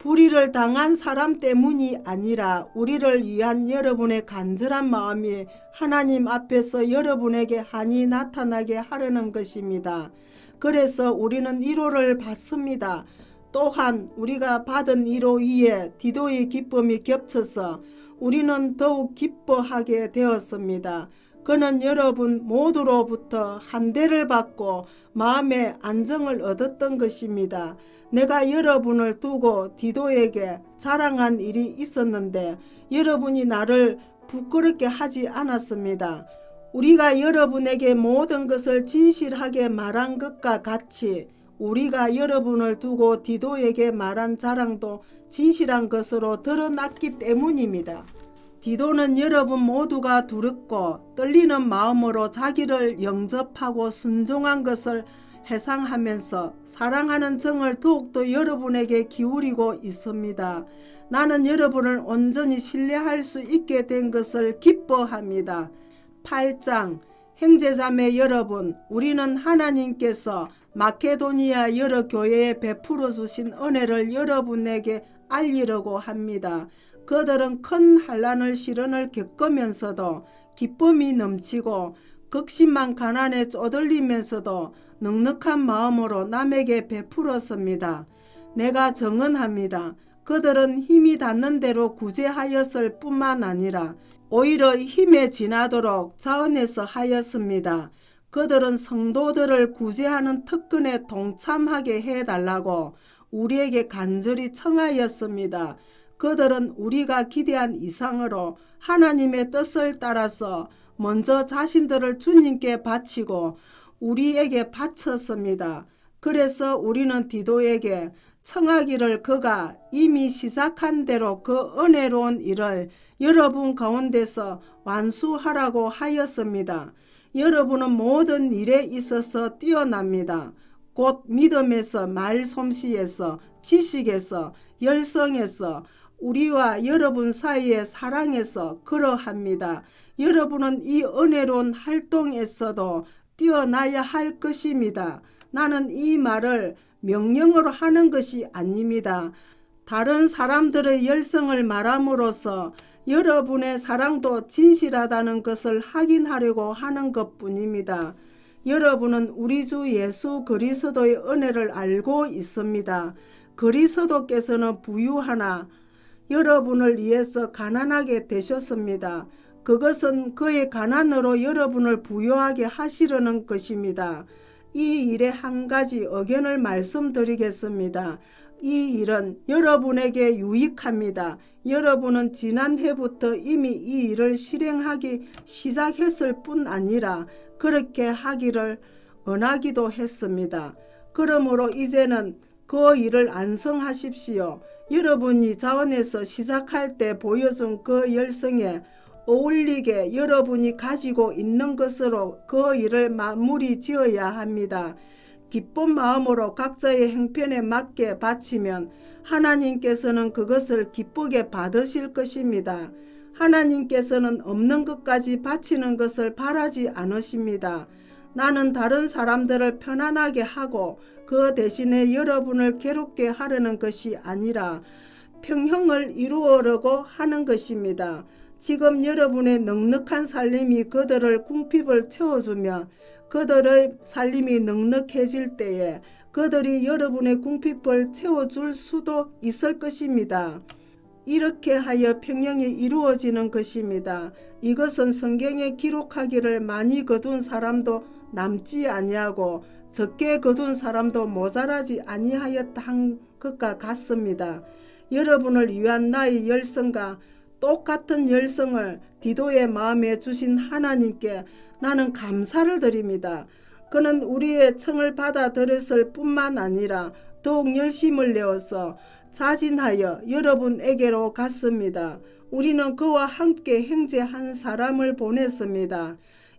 불의를 당한 사람 때문이 아니라 우리를 위한 여러분의 간절한 마음이 하나님 앞에서 여러분에게 한이 나타나게 하려는 것입니다. 그래서 우리는 위로를 받습니다. 또한 우리가 받은 위로 위에 디도의 기쁨이 겹쳐서 우리는 더욱 기뻐하게 되었습니다. 그는 여러분 모두로부터 한대를 받고 마음의 안정을 얻었던 것입니다. 내가 여러분을 두고 디도에게 자랑한 일이 있었는데 여러분이 나를 부끄럽게 하지 않았습니다. 우리가 여러분에게 모든 것을 진실하게 말한 것과 같이 우리가 여러분을 두고 디도에게 말한 자랑도 진실한 것으로 드러났기 때문입니다. 디도는 여러분 모두가 두렵고 떨리는 마음으로 자기를 영접하고 순종한 것을 회상하면서 사랑하는 정을 더욱더 여러분에게 기울이고 있습니다. 나는 여러분을 온전히 신뢰할 수 있게 된 것을 기뻐합니다. 8장 형제자매 여러분, 우리는 하나님께서 마케도니아 여러 교회에 베풀어 주신 은혜를 여러분에게 알리려고 합니다. 그들은 큰 환난을 시련을 겪으면서도 기쁨이 넘치고 극심한 가난에 쪼들리면서도 넉넉한 마음으로 남에게 베풀었습니다. 내가 정언합니다. 그들은 힘이 닿는 대로 구제하였을 뿐만 아니라 오히려 힘에 지나도록 자원해서 하였습니다. 그들은 성도들을 구제하는 특권에 동참하게 해달라고 우리에게 간절히 청하였습니다. 그들은 우리가 기대한 이상으로 하나님의 뜻을 따라서 먼저 자신들을 주님께 바치고 우리에게 바쳤습니다. 그래서 우리는 디도에게 청하기를 그가 이미 시작한 대로 그 은혜로운 일을 여러분 가운데서 완수하라고 하였습니다. 여러분은 모든 일에 있어서 뛰어납니다. 곧 믿음에서, 말솜씨에서, 지식에서, 열성에서, 우리와 여러분 사이의 사랑에서 그러합니다. 여러분은 이 은혜로운 활동에서도 뛰어나야 할 것입니다. 나는 이 말을 명령으로 하는 것이 아닙니다. 다른 사람들의 열성을 말함으로써 여러분의 사랑도 진실하다는 것을 확인하려고 하는 것뿐입니다. 여러분은 우리 주 예수 그리스도의 은혜를 알고 있습니다. 그리스도께서는 부유하나 여러분을 위해서 가난하게 되셨습니다. 그것은 그의 가난으로 여러분을 부유하게 하시려는 것입니다. 이 일에 한 가지 의견을 말씀드리겠습니다. 이 일은 여러분에게 유익합니다. 여러분은 지난해부터 이미 이 일을 실행하기 시작했을 뿐 아니라 그렇게 하기를 원하기도 했습니다. 그러므로 이제는 그 일을 완성하십시오. 여러분이 자원에서 시작할 때 보여준 그 열성에 어울리게 여러분이 가지고 있는 것으로 그 일을 마무리 지어야 합니다. 기쁜 마음으로 각자의 형편에 맞게 바치면 하나님께서는 그것을 기쁘게 받으실 것입니다. 하나님께서는 없는 것까지 바치는 것을 바라지 않으십니다. 나는 다른 사람들을 편안하게 하고 그 대신에 여러분을 괴롭게 하려는 것이 아니라 평형을 이루려고 하는 것입니다. 지금 여러분의 넉넉한 살림이 그들을 궁핍을 채워주면 그들의 살림이 넉넉해질 때에 그들이 여러분의 궁핍을 채워줄 수도 있을 것입니다. 이렇게 하여 평형이 이루어지는 것입니다. 이것은 성경에 기록하기를 많이 거둔 사람도 남지 아니하고 적게 거둔 사람도 모자라지 아니하였다 한 것과 같습니다. 여러분을 위한 나의 열성과 똑같은 열성을 디도의 마음에 주신 하나님께 나는 감사를 드립니다. 그는 우리의 청을 받아들였을 뿐만 아니라 더욱 열심을 내어서 자진하여 여러분에게로 갔습니다. 우리는 그와 함께 형제 한 사람을 보냈습니다.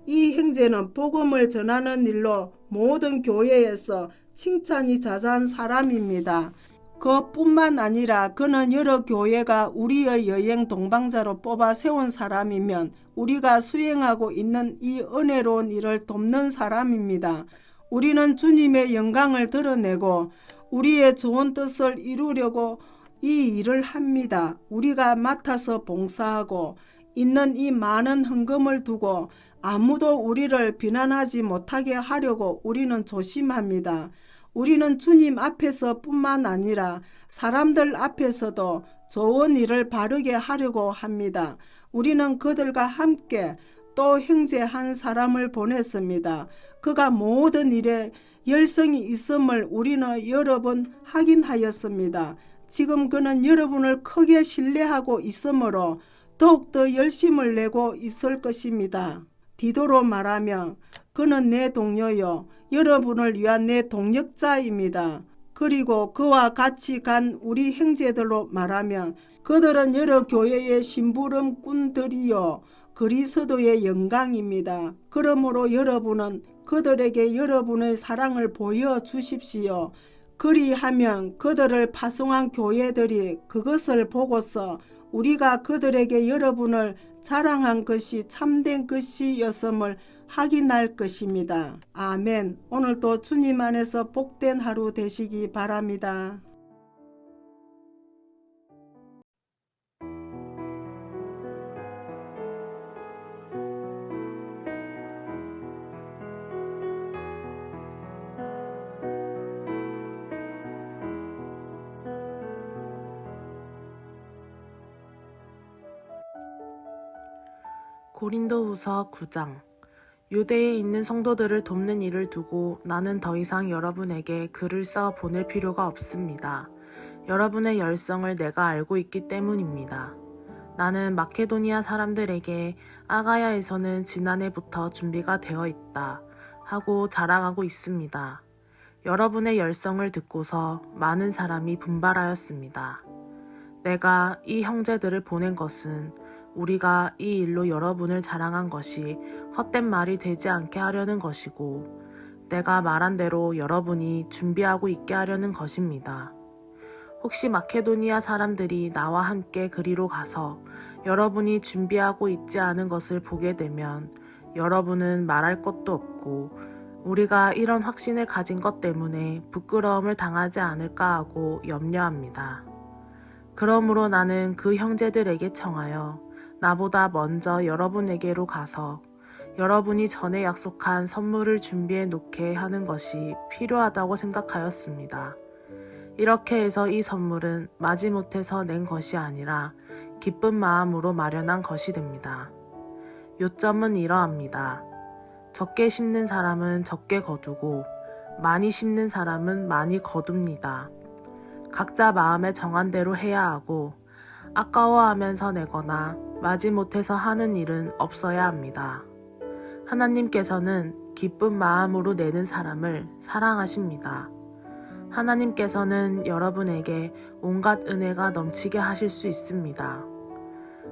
이 형제는 복음을 전하는 일로 모든 교회에서 칭찬이 자자한 사람입니다. 그뿐만 아니라 그는 여러 교회가 우리의 여행 동반자로 뽑아 세운 사람이면 우리가 수행하고 있는 이 은혜로운 일을 돕는 사람입니다. 우리는 주님의 영광을 드러내고 우리의 좋은 뜻을 이루려고 이 일을 합니다. 우리가 맡아서 봉사하고 있는 이 많은 헌금을 두고 아무도 우리를 비난하지 못하게 하려고 우리는 조심합니다. 우리는 주님 앞에서 뿐만 아니라 사람들 앞에서도 좋은 일을 바르게 하려고 합니다. 우리는 그들과 함께 또 형제 한 사람을 보냈습니다. 그가 모든 일에 열성이 있음을 우리는 여러 번 확인하였습니다. 지금 그는 여러분을 크게 신뢰하고 있으므로 더욱더 열심을 내고 있을 것입니다. 디도로 말하면 그는 내 동료요 여러분을 위한 내 동역자입니다. 그리고 그와 같이 간 우리 형제들로 말하면 그들은 여러 교회의 심부름꾼들이요 그리스도의 영광입니다. 그러므로 여러분은 그들에게 여러분의 사랑을 보여주십시오. 그리하면 그들을 파송한 교회들이 그것을 보고서 우리가 그들에게 여러분을 자랑한 것이 참된 것이었음을 확인할 것입니다. 아멘. 오늘도 주님 안에서 복된 하루 되시기 바랍니다. 고린도후서 9장. 유대에 있는 성도들을 돕는 일을 두고 나는 더 이상 여러분에게 글을 써 보낼 필요가 없습니다. 여러분의 열성을 내가 알고 있기 때문입니다. 나는 마케도니아 사람들에게 아가야에서는 지난해부터 준비가 되어 있다 하고 자랑하고 있습니다. 여러분의 열성을 듣고서 많은 사람이 분발하였습니다. 내가 이 형제들을 보낸 것은 우리가 이 일로 여러분을 자랑한 것이 헛된 말이 되지 않게 하려는 것이고 내가 말한 대로 여러분이 준비하고 있게 하려는 것입니다. 혹시 마케도니아 사람들이 나와 함께 그리로 가서 여러분이 준비하고 있지 않은 것을 보게 되면 여러분은 말할 것도 없고 우리가 이런 확신을 가진 것 때문에 부끄러움을 당하지 않을까 하고 염려합니다. 그러므로 나는 그 형제들에게 청하여 나보다 먼저 여러분에게로 가서 여러분이 전에 약속한 선물을 준비해 놓게 하는 것이 필요하다고 생각하였습니다. 이렇게 해서 이 선물은 마지못해서 낸 것이 아니라 기쁜 마음으로 마련한 것이 됩니다. 요점은 이러합니다. 적게 심는 사람은 적게 거두고 많이 심는 사람은 많이 거둡니다. 각자 마음에 정한 대로 해야 하고 아까워하면서 내거나 마지못해서 하는 일은 없어야 합니다. 하나님께서는 기쁜 마음으로 내는 사람을 사랑하십니다. 하나님께서는 여러분에게 온갖 은혜가 넘치게 하실 수 있습니다.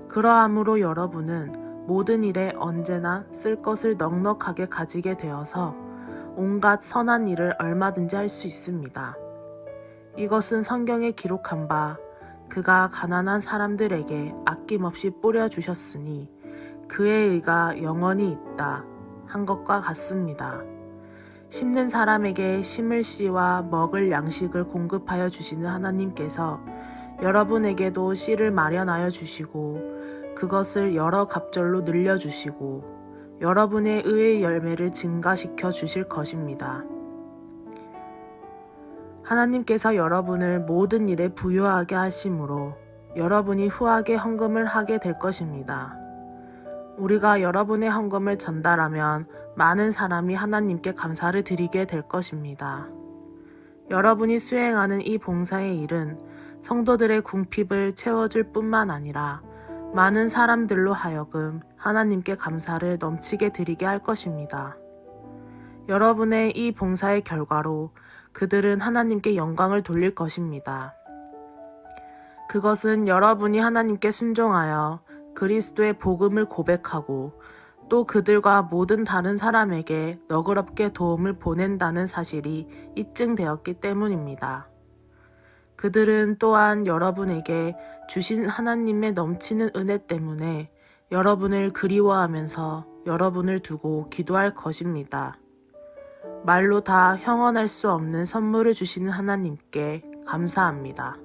그러함으로 여러분은 모든 일에 언제나 쓸 것을 넉넉하게 가지게 되어서 온갖 선한 일을 얼마든지 할 수 있습니다. 이것은 성경에 기록한 바 그가 가난한 사람들에게 아낌없이 뿌려주셨으니 그의 의가 영원히 있다 한 것과 같습니다. 심는 사람에게 심을 씨와 먹을 양식을 공급하여 주시는 하나님께서 여러분에게도 씨를 마련하여 주시고 그것을 여러 갑절로 늘려주시고 여러분의 의의 열매를 증가시켜 주실 것입니다. 하나님께서 여러분을 모든 일에 부유하게 하심으로 여러분이 후하게 헌금을 하게 될 것입니다. 우리가 여러분의 헌금을 전달하면 많은 사람이 하나님께 감사를 드리게 될 것입니다. 여러분이 수행하는 이 봉사의 일은 성도들의 궁핍을 채워줄 뿐만 아니라 많은 사람들로 하여금 하나님께 감사를 넘치게 드리게 할 것입니다. 여러분의 이 봉사의 결과로 그들은 하나님께 영광을 돌릴 것입니다. 그것은 여러분이 하나님께 순종하여 그리스도의 복음을 고백하고 또 그들과 모든 다른 사람에게 너그럽게 도움을 보낸다는 사실이 입증되었기 때문입니다. 그들은 또한 여러분에게 주신 하나님의 넘치는 은혜 때문에 여러분을 그리워하면서 여러분을 두고 기도할 것입니다. 말로 다 형언할 수 없는 선물을 주시는 하나님께 감사합니다.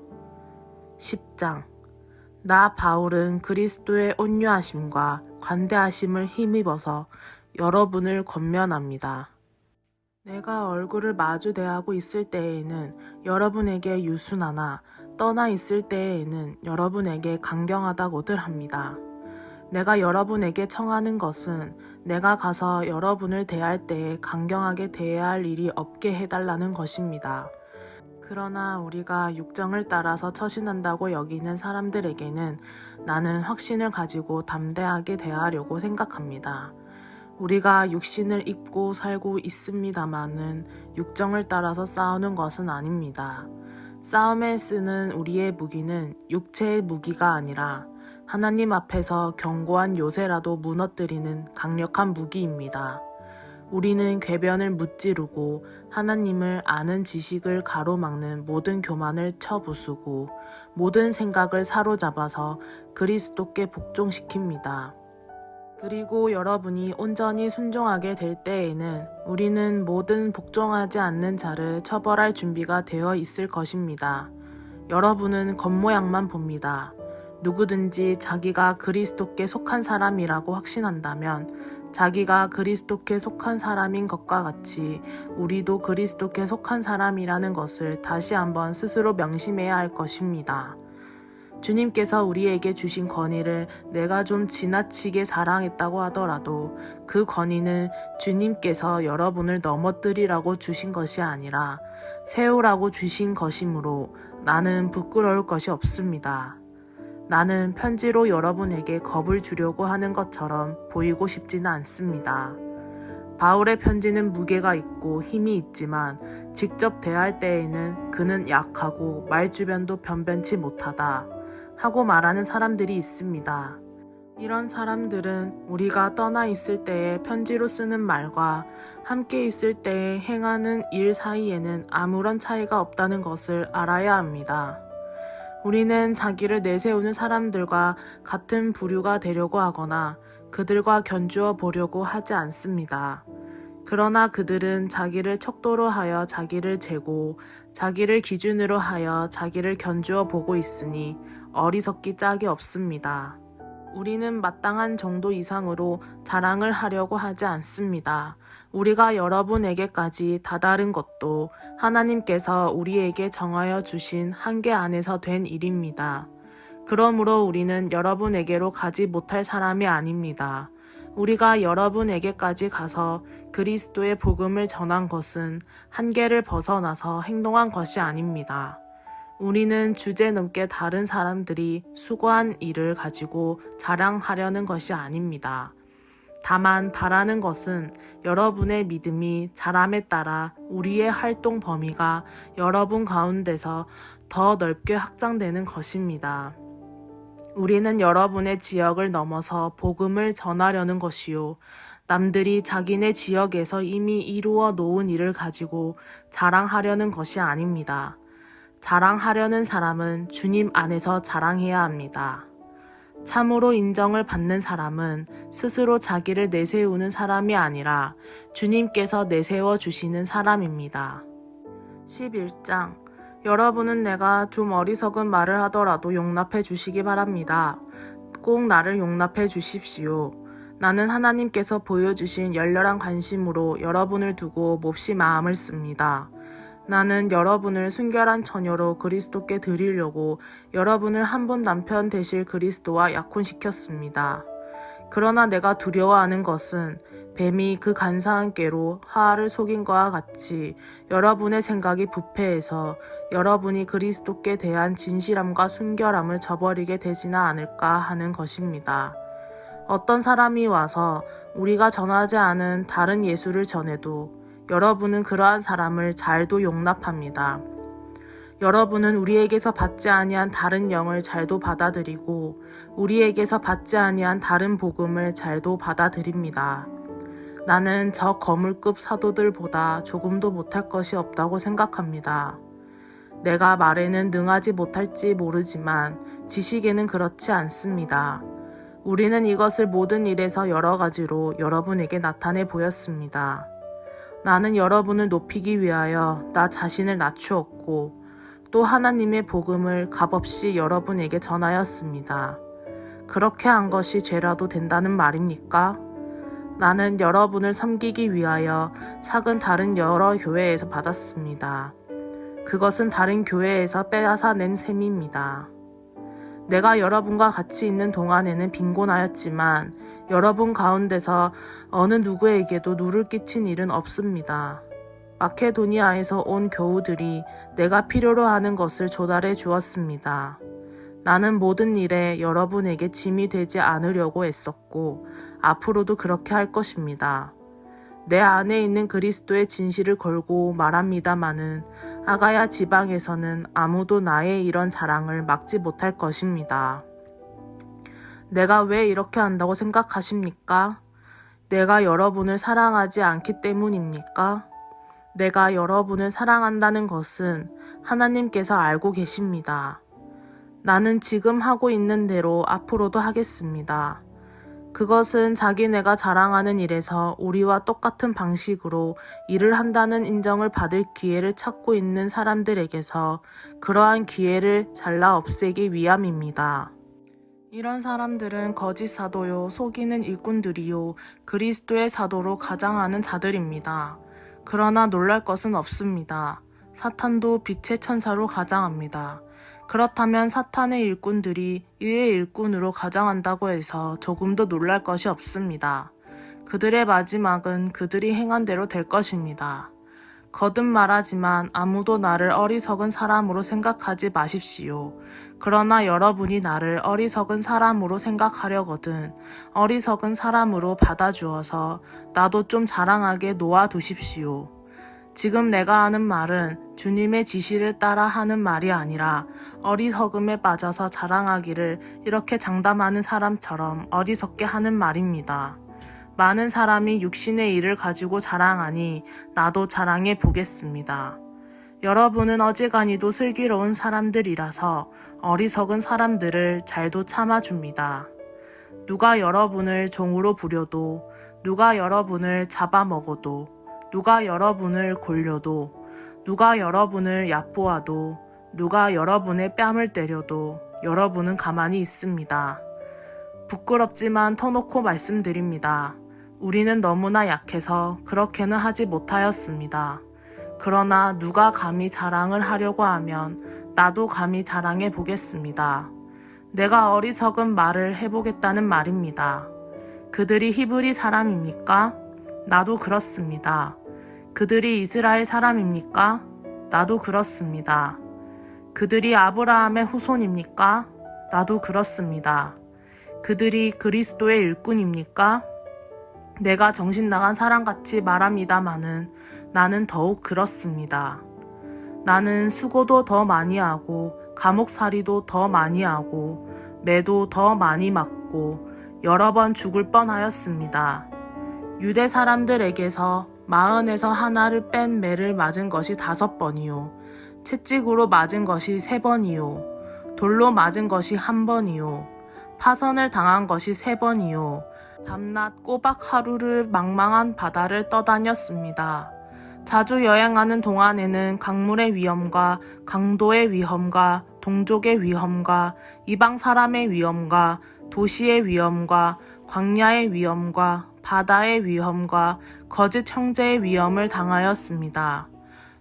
10장 나 바울은 그리스도의 온유하심과 관대하심을 힘입어서 여러분을 권면합니다. 내가 얼굴을 마주 대하고 있을 때에는 여러분에게 유순하나 떠나 있을 때에는 여러분에게 강경하다고들 합니다. 내가 여러분에게 청하는 것은 내가 가서 여러분을 대할 때에 강경하게 대해야 할 일이 없게 해달라는 것입니다. 그러나 우리가 육정을 따라서 처신한다고 여기는 사람들에게는 나는 확신을 가지고 담대하게 대하려고 생각합니다. 우리가 육신을 입고 살고 있습니다마는 육정을 따라서 싸우는 것은 아닙니다. 싸움에 쓰는 우리의 무기는 육체의 무기가 아니라 하나님 앞에서 견고한 요새라도 무너뜨리는 강력한 무기입니다. 우리는 궤변을 무찌르고 하나님을 아는 지식을 가로막는 모든 교만을 쳐부수고 모든 생각을 사로잡아서 그리스도께 복종시킵니다. 그리고 여러분이 온전히 순종하게 될 때에는 우리는 모든 복종하지 않는 자를 처벌할 준비가 되어 있을 것입니다. 여러분은 겉모양만 봅니다. 누구든지 자기가 그리스도께 속한 사람이라고 확신한다면 자기가 그리스도께 속한 사람인 것과 같이 우리도 그리스도께 속한 사람이라는 것을 다시 한번 스스로 명심해야 할 것입니다. 주님께서 우리에게 주신 권위를 내가 좀 지나치게 사랑했다고 하더라도 그 권위는 주님께서 여러분을 넘어뜨리라고 주신 것이 아니라 세우라고 주신 것이므로 나는 부끄러울 것이 없습니다. 나는 편지로 여러분에게 겁을 주려고 하는 것처럼 보이고 싶지는 않습니다. 바울의 편지는 무게가 있고 힘이 있지만 직접 대할 때에는 그는 약하고 말주변도 변변치 못하다 하고 말하는 사람들이 있습니다. 이런 사람들은 우리가 떠나 있을 때에 편지로 쓰는 말과 함께 있을 때에 행하는 일 사이에는 아무런 차이가 없다는 것을 알아야 합니다. 우리는 자기를 내세우는 사람들과 같은 부류가 되려고 하거나 그들과 견주어 보려고 하지 않습니다. 그러나 그들은 자기를 척도로 하여 자기를 재고 자기를 기준으로 하여 자기를 견주어 보고 있으니 어리석기 짝이 없습니다. 우리는 마땅한 정도 이상으로 자랑을 하려고 하지 않습니다. 우리가 여러분에게까지 다다른 것도 하나님께서 우리에게 정하여 주신 한계 안에서 된 일입니다. 그러므로 우리는 여러분에게로 가지 못할 사람이 아닙니다. 우리가 여러분에게까지 가서 그리스도의 복음을 전한 것은 한계를 벗어나서 행동한 것이 아닙니다. 우리는 주제넘게 다른 사람들이 수고한 일을 가지고 자랑하려는 것이 아닙니다. 다만 바라는 것은 여러분의 믿음이 자람에 따라 우리의 활동 범위가 여러분 가운데서 더 넓게 확장되는 것입니다. 우리는 여러분의 지역을 넘어서 복음을 전하려는 것이요. 남들이 자기네 지역에서 이미 이루어 놓은 일을 가지고 자랑하려는 것이 아닙니다. 자랑하려는 사람은 주님 안에서 자랑해야 합니다. 참으로 인정을 받는 사람은 스스로 자기를 내세우는 사람이 아니라 주님께서 내세워 주시는 사람입니다. 11장. 여러분은 내가 좀 어리석은 말을 하더라도 용납해 주시기 바랍니다. 꼭 나를 용납해 주십시오. 나는 하나님께서 보여주신 열렬한 관심으로 여러분을 두고 몹시 마음을 씁니다. 나는 여러분을 순결한 처녀로 그리스도께 드리려고 여러분을 한 분 남편 되실 그리스도와 약혼시켰습니다. 그러나 내가 두려워하는 것은 뱀이 그 간사한 꾀로 하와를 속인 것과 같이 여러분의 생각이 부패해서 여러분이 그리스도께 대한 진실함과 순결함을 저버리게 되지는 않을까 하는 것입니다. 어떤 사람이 와서 우리가 전하지 않은 다른 예수를 전해도 여러분은 그러한 사람을 잘도 용납합니다. 여러분은 우리에게서 받지 아니한 다른 영을 잘도 받아들이고 우리에게서 받지 아니한 다른 복음을 잘도 받아들입니다. 나는 저 거물급 사도들보다 조금도 못할 것이 없다고 생각합니다. 내가 말에는 능하지 못할지 모르지만 지식에는 그렇지 않습니다. 우리는 이것을 모든 일에서 여러 가지로 여러분에게 나타내 보였습니다. 나는 여러분을 높이기 위하여 나 자신을 낮추었고 또 하나님의 복음을 값없이 여러분에게 전하였습니다. 그렇게 한 것이 죄라도 된다는 말입니까? 나는 여러분을 섬기기 위하여 삭은 다른 여러 교회에서 받았습니다. 그것은 다른 교회에서 빼앗아 낸 셈입니다. 내가 여러분과 같이 있는 동안에는 빈곤하였지만 여러분 가운데서 어느 누구에게도 누를 끼친 일은 없습니다. 마케도니아에서 온 교우들이 내가 필요로 하는 것을 조달해 주었습니다. 나는 모든 일에 여러분에게 짐이 되지 않으려고 애썼고 앞으로도 그렇게 할 것입니다. 내 안에 있는 그리스도의 진실을 걸고 말합니다마는 아가야 지방에서는 아무도 나의 이런 자랑을 막지 못할 것입니다. 내가 왜 이렇게 한다고 생각하십니까? 내가 여러분을 사랑하지 않기 때문입니까? 내가 여러분을 사랑한다는 것은 하나님께서 알고 계십니다. 나는 지금 하고 있는 대로 앞으로도 하겠습니다. 그것은 자기네가 자랑하는 일에서 우리와 똑같은 방식으로 일을 한다는 인정을 받을 기회를 찾고 있는 사람들에게서 그러한 기회를 잘라 없애기 위함입니다. 이런 사람들은 거짓 사도요, 속이는 일꾼들이요, 그리스도의 사도로 가장하는 자들입니다. 그러나 놀랄 것은 없습니다. 사탄도 빛의 천사로 가장합니다. 그렇다면 사탄의 일꾼들이 의의 일꾼으로 가장한다고 해서 조금도 놀랄 것이 없습니다. 그들의 마지막은 그들이 행한 대로 될 것입니다. 거듭 말하지만 아무도 나를 어리석은 사람으로 생각하지 마십시오. 그러나 여러분이 나를 어리석은 사람으로 생각하려거든 어리석은 사람으로 받아주어서 나도 좀 자랑하게 놓아두십시오. 지금 내가 하는 말은 주님의 지시를 따라 하는 말이 아니라 어리석음에 빠져서 자랑하기를 이렇게 장담하는 사람처럼 어리석게 하는 말입니다. 많은 사람이 육신의 일을 가지고 자랑하니 나도 자랑해 보겠습니다. 여러분은 어지간히도 슬기로운 사람들이라서 어리석은 사람들을 잘도 참아줍니다. 누가 여러분을 종으로 부려도, 누가 여러분을 잡아먹어도, 누가 여러분을 골려도, 누가 여러분을 얕보아도, 누가 여러분의 뺨을 때려도 여러분은 가만히 있습니다. 부끄럽지만 터놓고 말씀드립니다. 우리는 너무나 약해서 그렇게는 하지 못하였습니다. 그러나 누가 감히 자랑을 하려고 하면 나도 감히 자랑해 보겠습니다. 내가 어리석은 말을 해보겠다는 말입니다. 그들이 히브리 사람입니까? 나도 그렇습니다. 그들이 이스라엘 사람입니까? 나도 그렇습니다. 그들이 아브라함의 후손입니까? 나도 그렇습니다. 그들이 그리스도의 일꾼입니까? 내가 정신 나간 사람같이 말합니다마는 나는 더욱 그렇습니다. 나는 수고도 더 많이 하고 감옥살이도 더 많이 하고 매도 더 많이 맞고 여러 번 죽을 뻔하였습니다. 유대 사람들에게서 40에서 하나를 뺀 매를 맞은 것이 5번이요. 채찍으로 맞은 것이 3번이요. 돌로 맞은 것이 1번이요. 파선을 당한 것이 3번이요. 밤낮 꼬박 하루를 망망한 바다를 떠다녔습니다. 자주 여행하는 동안에는 강물의 위험과 강도의 위험과 동족의 위험과 이방 사람의 위험과 도시의 위험과 광야의 위험과 바다의 위험과 거짓 형제의 위험을 당하였습니다.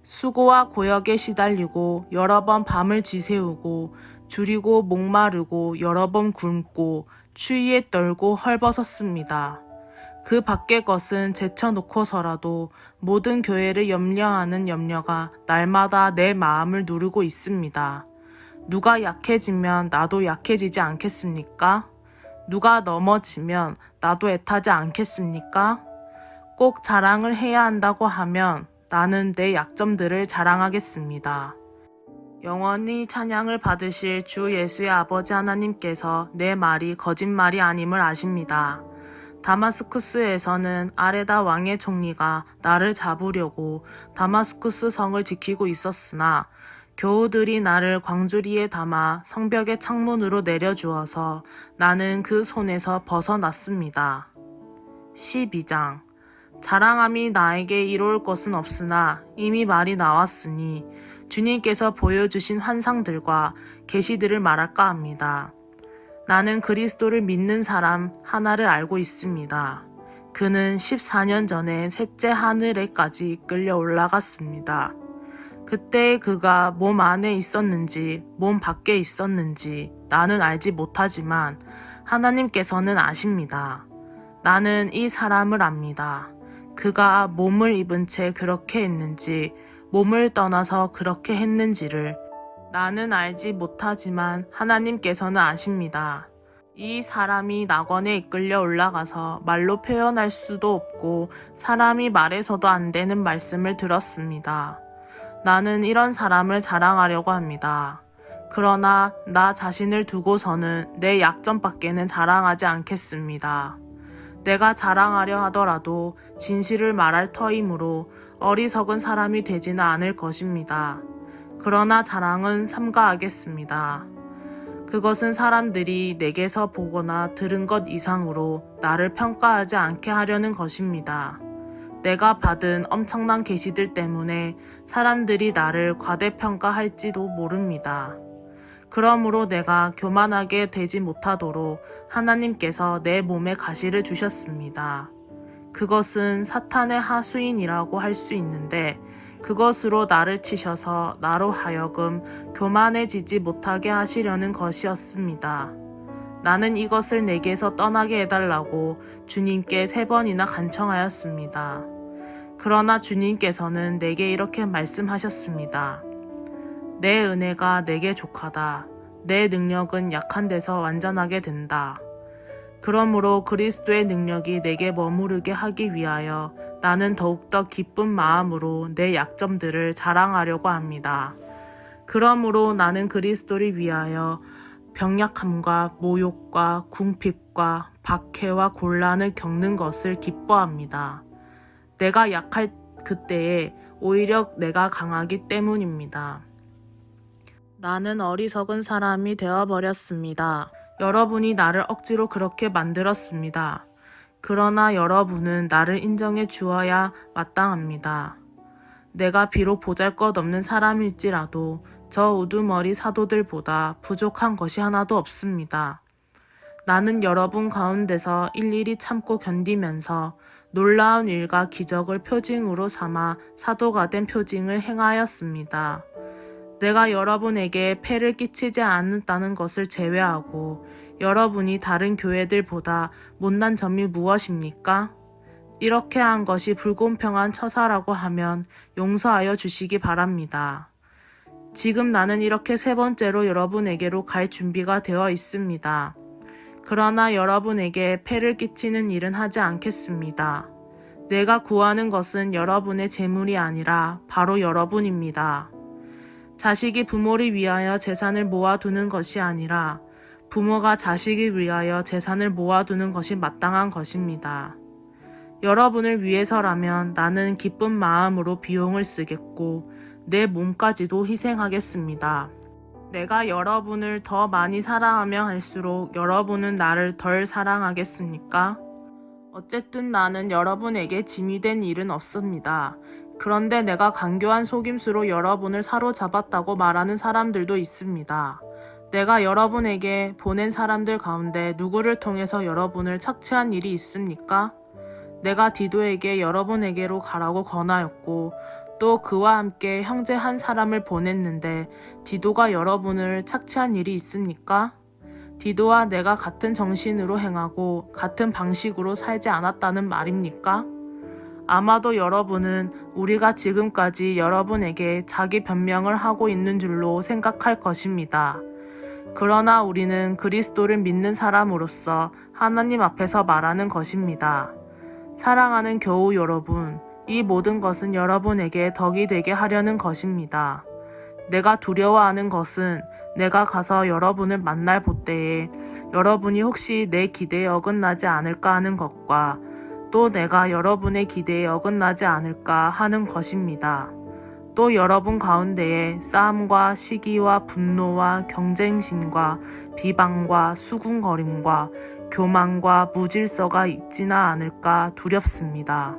수고와 고역에 시달리고 여러 번 밤을 지새우고 줄이고 목마르고 여러 번 굶고 추위에 떨고 헐벗었습니다. 그 밖의 것은 제쳐놓고서라도 모든 교회를 염려하는 염려가 날마다 내 마음을 누르고 있습니다. 누가 약해지면 나도 약해지지 않겠습니까? 누가 넘어지면 나도 애타지 않겠습니까? 꼭 자랑을 해야 한다고 하면 나는 내 약점들을 자랑하겠습니다. 영원히 찬양을 받으실 주 예수의 아버지 하나님께서 내 말이 거짓말이 아님을 아십니다. 다마스쿠스에서는 아레다 왕의 총리가 나를 잡으려고 다마스쿠스 성을 지키고 있었으나 교우들이 나를 광주리에 담아 성벽의 창문으로 내려주어서 나는 그 손에서 벗어났습니다. 12장 자랑함이 나에게 이로울 것은 없으나 이미 말이 나왔으니 주님께서 보여주신 환상들과 계시들을 말할까 합니다. 나는 그리스도를 믿는 사람 하나를 알고 있습니다. 그는 14년 전에 셋째 하늘에까지 끌려 올라갔습니다. 그때 그가 몸 안에 있었는지 몸 밖에 있었는지 나는 알지 못하지만 하나님께서는 아십니다. 나는 이 사람을 압니다. 그가 몸을 입은 채 그렇게 했는지 몸을 떠나서 그렇게 했는지를 나는 알지 못하지만 하나님께서는 아십니다. 이 사람이 낙원에 이끌려 올라가서 말로 표현할 수도 없고 사람이 말해서도 안 되는 말씀을 들었습니다. 나는 이런 사람을 자랑하려고 합니다. 그러나 나 자신을 두고서는 내 약점밖에는 자랑하지 않겠습니다. 내가 자랑하려 하더라도 진실을 말할 터이므로 어리석은 사람이 되지는 않을 것입니다. 그러나 자랑은 삼가하겠습니다. 그것은 사람들이 내게서 보거나 들은 것 이상으로 나를 평가하지 않게 하려는 것입니다. 내가 받은 엄청난 계시들 때문에 사람들이 나를 과대평가할지도 모릅니다. 그러므로 내가 교만하게 되지 못하도록 하나님께서 내 몸에 가시를 주셨습니다. 그것은 사탄의 하수인이라고 할 수 있는데 그것으로 나를 치셔서 나로 하여금 교만해지지 못하게 하시려는 것이었습니다. 나는 이것을 내게서 떠나게 해달라고 주님께 3번이나 간청하였습니다. 그러나 주님께서는 내게 이렇게 말씀하셨습니다. 내 은혜가 내게 족하다. 내 능력은 약한 데서 완전하게 된다. 그러므로 그리스도의 능력이 내게 머무르게 하기 위하여 나는 더욱더 기쁜 마음으로 내 약점들을 자랑하려고 합니다. 그러므로 나는 그리스도를 위하여 병약함과 모욕과 궁핍과 박해와 곤란을 겪는 것을 기뻐합니다. 내가 약할 그때에 오히려 내가 강하기 때문입니다. 나는 어리석은 사람이 되어버렸습니다. 여러분이 나를 억지로 그렇게 만들었습니다. 그러나 여러분은 나를 인정해 주어야 마땅합니다. 내가 비록 보잘것없는 사람일지라도 저 우두머리 사도들보다 부족한 것이 하나도 없습니다. 나는 여러분 가운데서 일일이 참고 견디면서 놀라운 일과 기적을 표징으로 삼아 사도가 된 표징을 행하였습니다. 내가 여러분에게 폐를 끼치지 않았다는 것을 제외하고 여러분이 다른 교회들보다 못난 점이 무엇입니까? 이렇게 한 것이 불공평한 처사라고 하면 용서하여 주시기 바랍니다. 지금 나는 이렇게 3번째로 여러분에게로 갈 준비가 되어 있습니다. 그러나 여러분에게 폐를 끼치는 일은 하지 않겠습니다. 내가 구하는 것은 여러분의 재물이 아니라 바로 여러분입니다. 자식이 부모를 위하여 재산을 모아두는 것이 아니라 부모가 자식을 위하여 재산을 모아두는 것이 마땅한 것입니다. 여러분을 위해서라면 나는 기쁜 마음으로 비용을 쓰겠고 내 몸까지도 희생하겠습니다. 내가 여러분을 더 많이 사랑하면 할수록 여러분은 나를 덜 사랑하겠습니까? 어쨌든 나는 여러분에게 짐이 된 일은 없습니다. 그런데 내가 간교한 속임수로 여러분을 사로잡았다고 말하는 사람들도 있습니다. 내가 여러분에게 보낸 사람들 가운데 누구를 통해서 여러분을 착취한 일이 있습니까? 내가 디도에게 여러분에게로 가라고 권하였고 또 그와 함께 형제 한 사람을 보냈는데 디도가 여러분을 착취한 일이 있습니까? 디도와 내가 같은 정신으로 행하고 같은 방식으로 살지 않았다는 말입니까? 아마도 여러분은 우리가 지금까지 여러분에게 자기 변명을 하고 있는 줄로 생각할 것입니다. 그러나 우리는 그리스도를 믿는 사람으로서 하나님 앞에서 말하는 것입니다. 사랑하는 교우 여러분, 이 모든 것은 여러분에게 덕이 되게 하려는 것입니다. 내가 두려워하는 것은 내가 가서 여러분을 만날 보때에 여러분이 혹시 내 기대에 어긋나지 않을까 하는 것과 또 내가 여러분의 기대에 어긋나지 않을까 하는 것입니다. 또 여러분 가운데에 싸움과 시기와 분노와 경쟁심과 비방과 수군거림과 교만과 무질서가 있지나 않을까 두렵습니다.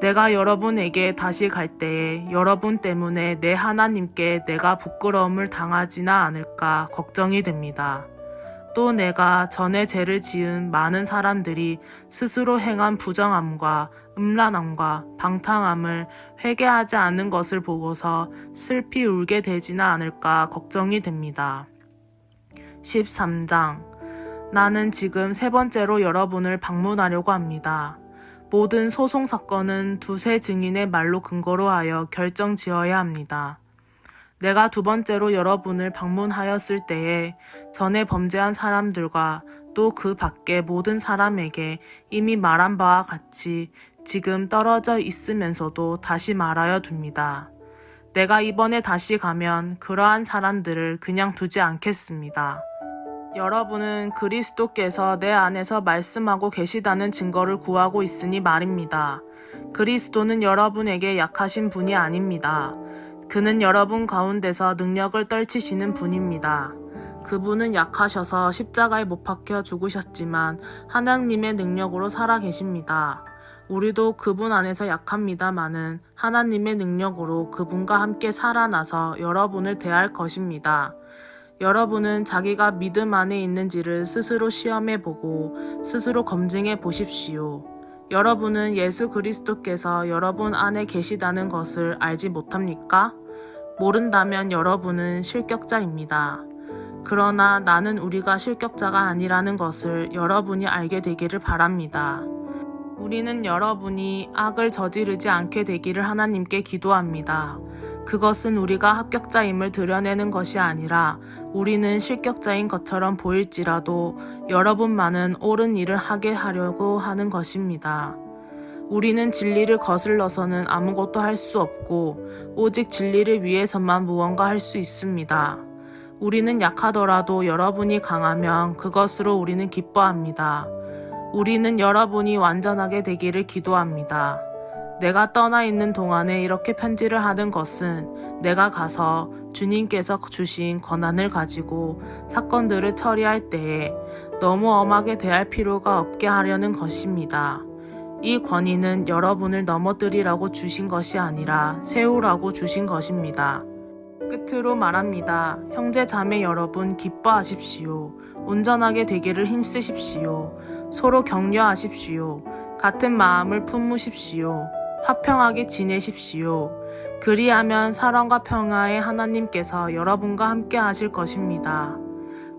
내가 여러분에게 다시 갈 때에 여러분 때문에 내 하나님께 내가 부끄러움을 당하지나 않을까 걱정이 됩니다. 또 내가 전에 죄를 지은 많은 사람들이 스스로 행한 부정함과 음란함과 방탕함을 회개하지 않는 것을 보고서 슬피 울게 되지나 않을까 걱정이 됩니다. 13장. 나는 지금 세 번째로 여러분을 방문하려고 합니다. 모든 소송 사건은 두세 증인의 말로 근거로 하여 결정 지어야 합니다. 내가 두 번째로 여러분을 방문하였을 때에 전에 범죄한 사람들과 또 그 밖의 모든 사람에게 이미 말한 바와 같이 지금 떨어져 있으면서도 다시 말하여 둡니다. 내가 이번에 다시 가면 그러한 사람들을 그냥 두지 않겠습니다. 여러분은 그리스도께서 내 안에서 말씀하고 계시다는 증거를 구하고 있으니 말입니다. 그리스도는 여러분에게 약하신 분이 아닙니다. 그는 여러분 가운데서 능력을 떨치시는 분입니다. 그분은 약하셔서 십자가에 못 박혀 죽으셨지만 하나님의 능력으로 살아 계십니다. 우리도 그분 안에서 약합니다마는 하나님의 능력으로 그분과 함께 살아나서 여러분을 대할 것입니다. 여러분은 자기가 믿음 안에 있는지를 스스로 시험해 보고 스스로 검증해 보십시오. 여러분은 예수 그리스도께서 여러분 안에 계시다는 것을 알지 못합니까? 모른다면 여러분은 실격자입니다. 그러나 나는 우리가 실격자가 아니라는 것을 여러분이 알게 되기를 바랍니다. 우리는 여러분이 악을 저지르지 않게 되기를 하나님께 기도합니다. 그것은 우리가 합격자임을 드러내는 것이 아니라 우리는 실격자인 것처럼 보일지라도 여러분만은 옳은 일을 하게 하려고 하는 것입니다. 우리는 진리를 거슬러서는 아무것도 할 수 없고 오직 진리를 위해서만 무언가 할 수 있습니다. 우리는 약하더라도 여러분이 강하면 그것으로 우리는 기뻐합니다. 우리는 여러분이 완전하게 되기를 기도합니다. 내가 떠나 있는 동안에 이렇게 편지를 하는 것은 내가 가서 주님께서 주신 권한을 가지고 사건들을 처리할 때에 너무 엄하게 대할 필요가 없게 하려는 것입니다. 이 권위는 여러분을 넘어뜨리라고 주신 것이 아니라 세우라고 주신 것입니다. 끝으로 말합니다. 형제 자매 여러분 기뻐하십시오. 온전하게 되기를 힘쓰십시오. 서로 격려하십시오. 같은 마음을 품으십시오. 화평하게 지내십시오. 그리하면 사랑과 평화의 하나님께서 여러분과 함께 하실 것입니다.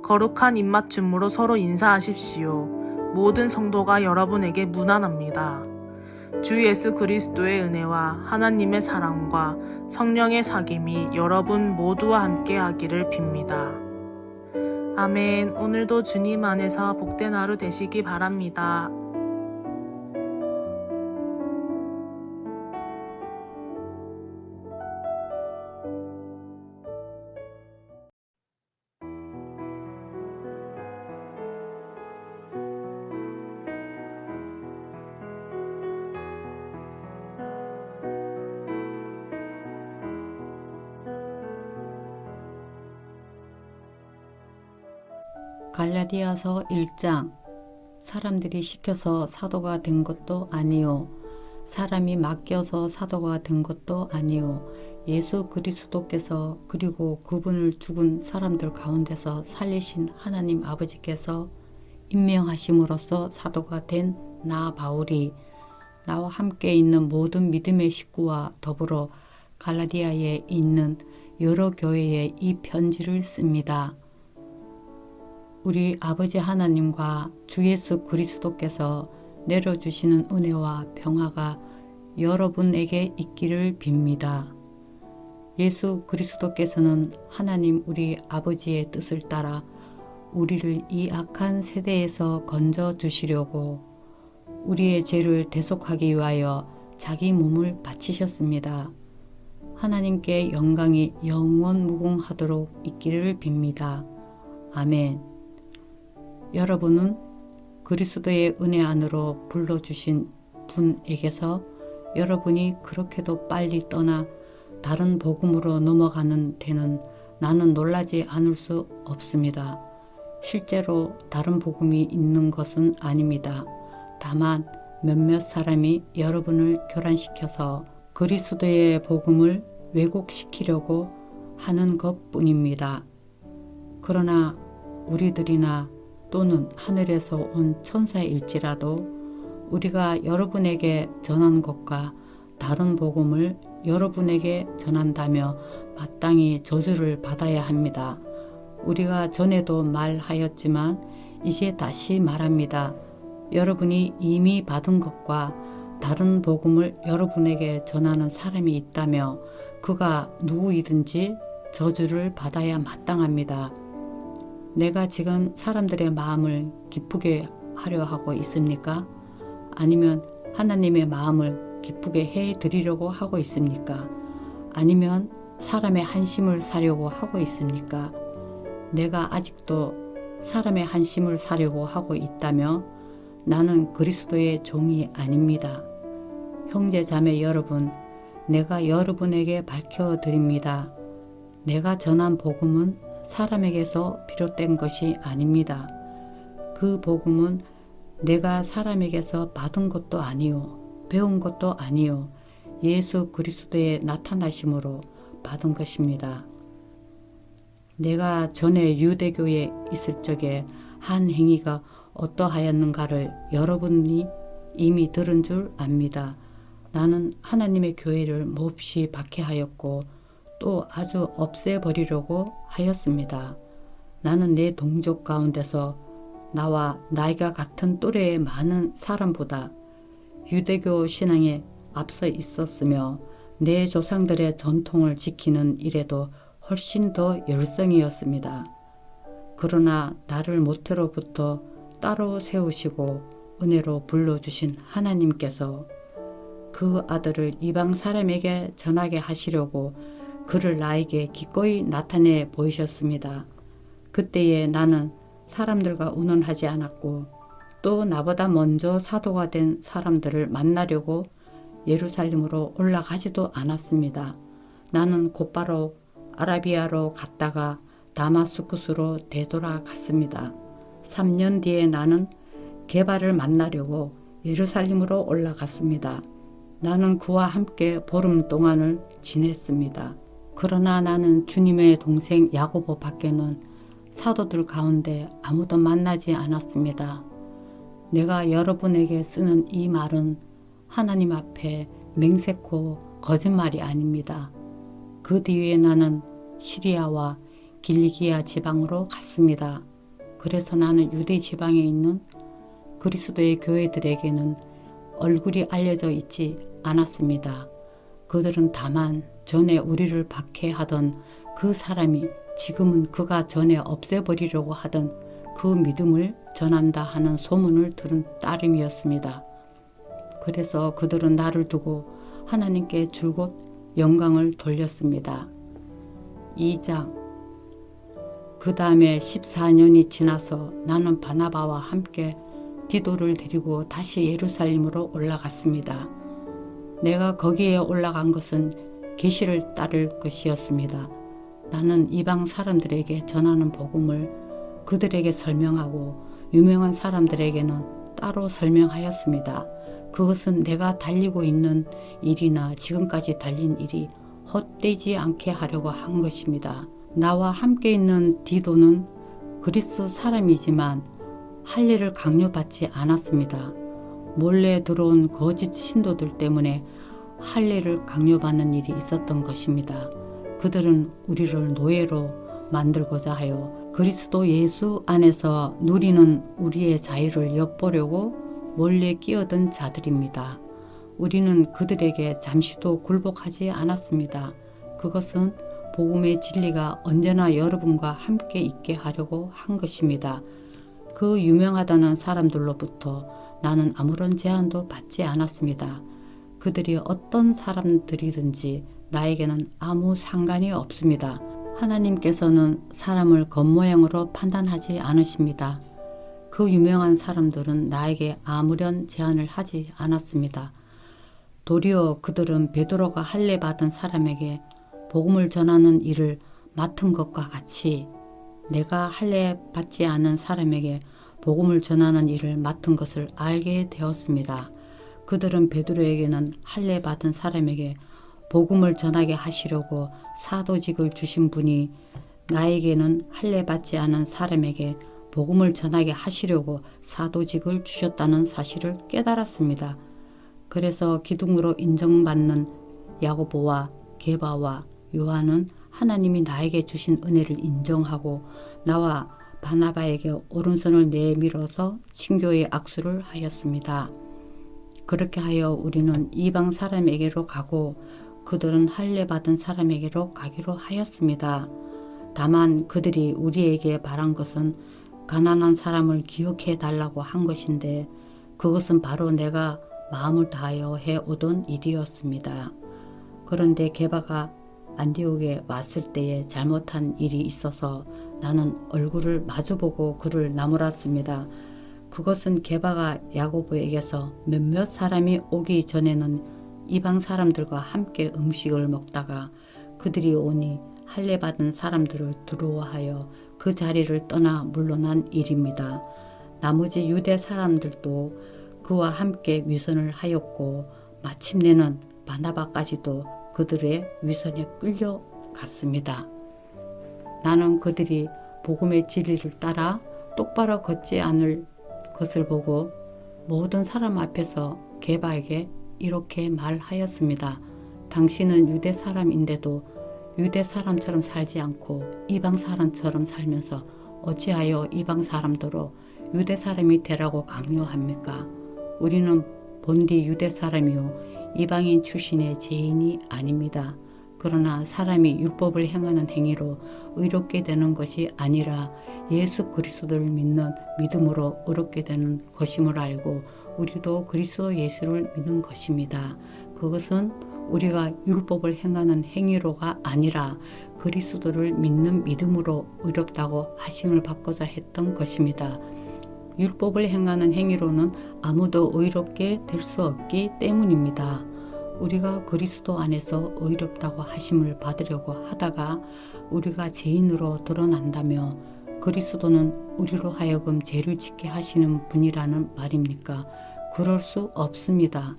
거룩한 입맞춤으로 서로 인사하십시오. 모든 성도가 여러분에게 문안합니다. 주 예수 그리스도의 은혜와 하나님의 사랑과 성령의 사귐이 여러분 모두와 함께 하기를 빕니다. 아멘. 오늘도 주님 안에서 복된 하루 되시기 바랍니다. 갈라디아서 1장. 사람들이 시켜서 사도가 된 것도 아니요 사람이 맡겨서 사도가 된 것도 아니요 예수 그리스도께서 그리고 그분을 죽은 사람들 가운데서 살리신 하나님 아버지께서 임명하심으로써 사도가 된 나 바울이 나와 함께 있는 모든 믿음의 식구와 더불어 갈라디아에 있는 여러 교회에 이 편지를 씁니다. 우리 아버지 하나님과 주 예수 그리스도께서 내려주시는 은혜와 평화가 여러분에게 있기를 빕니다. 예수 그리스도께서는 하나님 우리 아버지의 뜻을 따라 우리를 이 악한 세대에서 건져 주시려고 우리의 죄를 대속하기 위하여 자기 몸을 바치셨습니다. 하나님께 영광이 영원 무궁하도록 있기를 빕니다. 아멘. 여러분은 그리스도의 은혜 안으로 불러주신 분에게서 여러분이 그렇게도 빨리 떠나 다른 복음으로 넘어가는 데는 나는 놀라지 않을 수 없습니다. 실제로 다른 복음이 있는 것은 아닙니다. 다만 몇몇 사람이 여러분을 교란시켜서 그리스도의 복음을 왜곡시키려고 하는 것뿐입니다. 그러나 우리들이나 또는 하늘에서 온 천사일지라도 우리가 여러분에게 전한 것과 다른 복음을 여러분에게 전한다며 마땅히 저주를 받아야 합니다. 우리가 전에도 말하였지만 이제 다시 말합니다. 여러분이 이미 받은 것과 다른 복음을 여러분에게 전하는 사람이 있다며 그가 누구이든지 저주를 받아야 마땅합니다. 내가 지금 사람들의 마음을 기쁘게 하려 하고 있습니까? 아니면 하나님의 마음을 기쁘게 해드리려고 하고 있습니까? 아니면 사람의 한심을 사려고 하고 있습니까? 내가 아직도 사람의 한심을 사려고 하고 있다며 나는 그리스도의 종이 아닙니다. 형제 자매 여러분, 내가 여러분에게 밝혀드립니다. 내가 전한 복음은 사람에게서 비롯된 것이 아닙니다. 그 복음은 내가 사람에게서 받은 것도 아니요 배운 것도 아니요 예수 그리스도의 나타나심으로 받은 것입니다. 내가 전에 유대교에 있을 적에 한 행위가 어떠하였는가를 여러분이 이미 들은 줄 압니다. 나는 하나님의 교회를 몹시 박해하였고 또 아주 없애버리려고 하였습니다. 나는 내 동족 가운데서 나와 나이가 같은 또래의 많은 사람보다 유대교 신앙에 앞서 있었으며 내 조상들의 전통을 지키는 일에도 훨씬 더 열성이었습니다. 그러나 나를 모태로부터 따로 세우시고 은혜로 불러주신 하나님께서 그 아들을 이방 사람에게 전하게 하시려고 그를 나에게 기꺼이 나타내 보이셨습니다. 그때에 나는 사람들과 의논하지 않았고 또 나보다 먼저 사도가 된 사람들을 만나려고 예루살렘으로 올라가지도 않았습니다. 나는 곧바로 아라비아로 갔다가 다마스쿠스로 되돌아갔습니다. 3년 뒤에 나는 게바를 만나려고 예루살렘으로 올라갔습니다. 나는 그와 함께 보름 동안을 지냈습니다. 그러나 나는 주님의 동생 야고보 밖에는 사도들 가운데 아무도 만나지 않았습니다. 내가 여러분에게 쓰는 이 말은 하나님 앞에 맹세코 거짓말이 아닙니다. 그 뒤에 나는 시리아와 길리기아 지방으로 갔습니다. 그래서 나는 유대 지방에 있는 그리스도의 교회들에게는 얼굴이 알려져 있지 않았습니다. 그들은 다만 전에 우리를 박해하던 그 사람이 지금은 그가 전에 없애버리려고 하던 그 믿음을 전한다 하는 소문을 들은 따름이었습니다. 그래서 그들은 나를 두고 하나님께 줄곧 영광을 돌렸습니다. 2장. 그 다음에 14년이 지나서 나는 바나바와 함께 디도를 데리고 다시 예루살렘으로 올라갔습니다. 내가 거기에 올라간 것은 계시를 따를 것이었습니다. 나는 이방 사람들에게 전하는 복음을 그들에게 설명하고 유명한 사람들에게는 따로 설명하였습니다. 그것은 내가 달리고 있는 일이나 지금까지 달린 일이 헛되지 않게 하려고 한 것입니다. 나와 함께 있는 디도는 그리스 사람이지만 할례를 강요받지 않았습니다. 몰래 들어온 거짓 신도들 때문에 할례를 강요받는 일이 있었던 것입니다. 그들은 우리를 노예로 만들고자 하여 그리스도 예수 안에서 누리는 우리의 자유를 엿보려고 몰래 끼어든 자들입니다. 우리는 그들에게 잠시도 굴복하지 않았습니다. 그것은 복음의 진리가 언제나 여러분과 함께 있게 하려고 한 것입니다. 그 유명하다는 사람들로부터 나는 아무런 제한도 받지 않았습니다. 그들이 어떤 사람들이든지 나에게는 아무 상관이 없습니다. 하나님께서는 사람을 겉모양으로 판단하지 않으십니다. 그 유명한 사람들은 나에게 아무런 제한을 하지 않았습니다. 도리어 그들은 베드로가 할례 받은 사람에게 복음을 전하는 일을 맡은 것과 같이 내가 할례 받지 않은 사람에게 복음을 전하는 일을 맡은 것을 알게 되었습니다. 그들은 베드로에게는 할례 받은 사람에게 복음을 전하게 하시려고 사도직을 주신 분이 나에게는 할례 받지 않은 사람에게 복음을 전하게 하시려고 사도직을 주셨다는 사실을 깨달았습니다. 그래서 기둥으로 인정받는 야고보와 게바와 요한은 하나님이 나에게 주신 은혜를 인정하고 나와 바나바에게 오른손을 내밀어서 신교의 악수를 하였습니다. 그렇게 하여 우리는 이방 사람에게로 가고 그들은 할례 받은 사람에게로 가기로 하였습니다. 다만 그들이 우리에게 바란 것은 가난한 사람을 기억해 달라고 한 것인데 그것은 바로 내가 마음을 다하여 해오던 일이었습니다. 그런데 게바가 안디옥에 왔을 때에 잘못한 일이 있어서 나는 얼굴을 마주보고 그를 나무랐습니다. 그것은 게바가 야고보에게서 몇몇 사람이 오기 전에는 이방 사람들과 함께 음식을 먹다가 그들이 오니 할례 받은 사람들을 두려워하여 그 자리를 떠나 물러난 일입니다. 나머지 유대 사람들도 그와 함께 위선을 하였고 마침내는 바나바까지도 그들의 위선에 끌려갔습니다. 나는 그들이 복음의 진리를 따라 똑바로 걷지 않을 것을 보고 모든 사람 앞에서 게바에게 이렇게 말하였습니다. 당신은 유대 사람인데도 유대 사람처럼 살지 않고 이방 사람처럼 살면서 어찌하여 이방 사람더러 유대 사람이 되라고 강요합니까? 우리는 본디 유대 사람이요 이방인 출신의 죄인이 아닙니다. 그러나 사람이 율법을 행하는 행위로 의롭게 되는 것이 아니라 예수 그리스도를 믿는 믿음으로 의롭게 되는 것임을 알고 우리도 그리스도 예수를 믿는 것입니다. 그것은 우리가 율법을 행하는 행위로가 아니라 그리스도를 믿는 믿음으로 의롭다고 하심을 받고자 했던 것입니다. 율법을 행하는 행위로는 아무도 의롭게 될 수 없기 때문입니다. 우리가 그리스도 안에서 의롭다고 하심을 받으려고 하다가 우리가 죄인으로 드러난다며 그리스도는 우리로 하여금 죄를 짓게 하시는 분이라는 말입니까? 그럴 수 없습니다.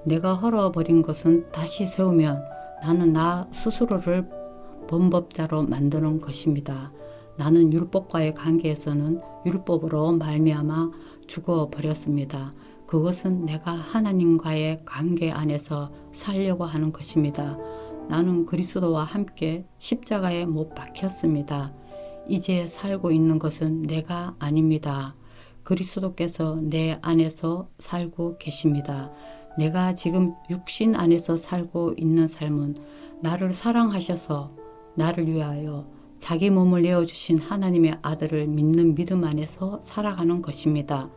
내가 헐어버린 것은 다시 세우면 나는 나 스스로를 범법자로 만드는 것입니다. 나는 율법과의 관계에서는 율법으로 말미암아 죽어버렸습니다. 그것은 내가 하나님과의 관계 안에서 살려고 하는 것입니다. 나는 그리스도와 함께 십자가에 못 박혔습니다. 이제 살고 있는 것은 내가 아닙니다. 그리스도께서 내 안에서 살고 계십니다. 내가 지금 육신 안에서 살고 있는 삶은 나를 사랑하셔서 나를 위하여 자기 몸을 내어주신 하나님의 아들을 믿는 믿음 안에서 살아가는 것입니다.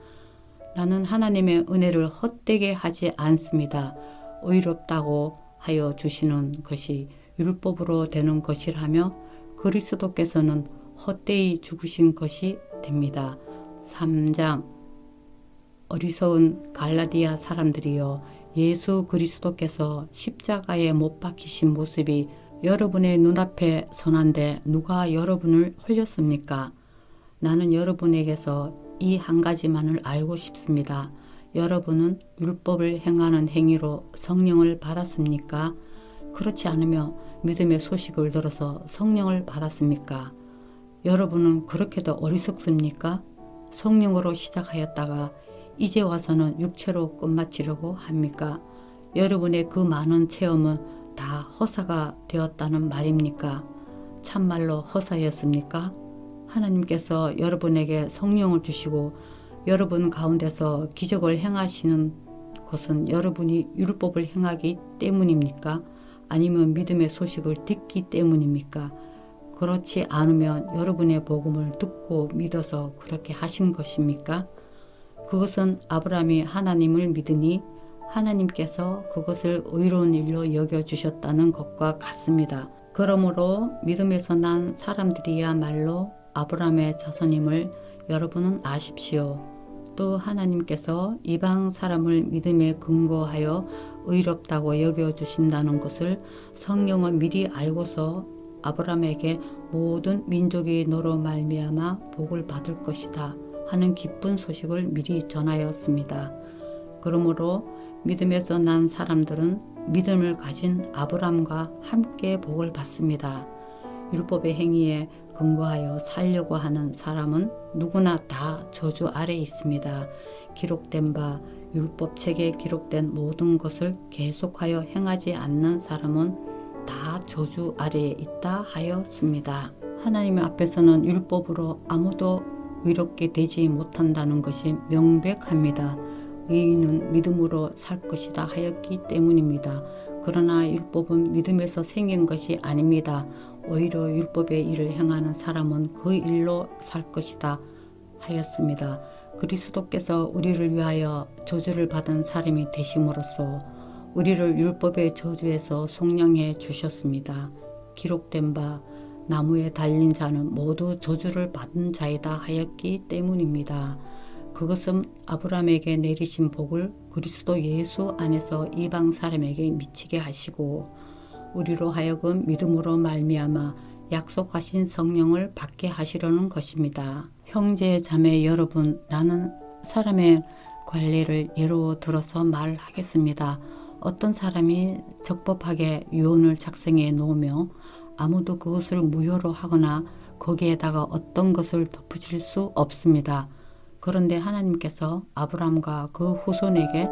나는 하나님의 은혜를 헛되게 하지 않습니다. 의롭다고 하여 주시는 것이 율법으로 되는 것이라며 그리스도께서는 헛되이 죽으신 것이 됩니다. 3장 어리석은 갈라디아 사람들이여 예수 그리스도께서 십자가에 못 박히신 모습이 여러분의 눈앞에 선한데 누가 여러분을 홀렸습니까? 나는 여러분에게서 이 한 가지만을 알고 싶습니다. 여러분은 율법을 행하는 행위로 성령을 받았습니까? 그렇지 않으며 믿음의 소식을 들어서 성령을 받았습니까? 여러분은 그렇게도 어리석습니까? 성령으로 시작하였다가 이제 와서는 육체로 끝마치려고 합니까? 여러분의 그 많은 체험은 다 허사가 되었다는 말입니까? 참말로 허사였습니까? 하나님께서 여러분에게 성령을 주시고 여러분 가운데서 기적을 행하시는 것은 여러분이 율법을 행하기 때문입니까? 아니면 믿음의 소식을 듣기 때문입니까? 그렇지 않으면 여러분의 복음을 듣고 믿어서 그렇게 하신 것입니까? 그것은 아브라함이 하나님을 믿으니 하나님께서 그것을 의로운 일로 여겨주셨다는 것과 같습니다. 그러므로 믿음에서 난 사람들이야말로 아브라함의 자손임을 여러분은 아십시오. 또 하나님께서 이방 사람을 믿음에 근거하여 의롭다고 여겨주신다는 것을 성령은 미리 알고서 아브라함에게 모든 민족이 너로 말미암아 복을 받을 것이다 하는 기쁜 소식을 미리 전하였습니다. 그러므로 믿음에서 난 사람들은 믿음을 가진 아브라함과 함께 복을 받습니다. 율법의 행위에 근거하여 살려고 하는 사람은 누구나 다 저주 아래 있습니다. 기록된 바 율법책에 기록된 모든 것을 계속하여 행하지 않는 사람은 다 저주 아래에 있다 하였습니다. 하나님 앞에서는 율법으로 아무도 의롭게 되지 못한다는 것이 명백합니다. 의인은 믿음으로 살 것이다 하였기 때문입니다. 그러나 율법은 믿음에서 생긴 것이 아닙니다. 오히려 율법의 일을 행하는 사람은 그 일로 살 것이다 하였습니다. 그리스도께서 우리를 위하여 저주를 받은 사람이 되심으로써 우리를 율법의 저주에서 속량해 주셨습니다. 기록된 바 나무에 달린 자는 모두 저주를 받은 자이다 하였기 때문입니다. 그것은 아브라함에게 내리신 복을 그리스도 예수 안에서 이방 사람에게 미치게 하시고 우리로 하여금 믿음으로 말미암아 약속하신 성령을 받게 하시려는 것입니다. 형제 자매 여러분, 나는 사람의 관례를 예로 들어서 말하겠습니다. 어떤 사람이 적법하게 유언을 작성해 놓으며 아무도 그것을 무효로 하거나 거기에다가 어떤 것을 덧붙일 수 없습니다. 그런데 하나님께서 아브라함과 그 후손에게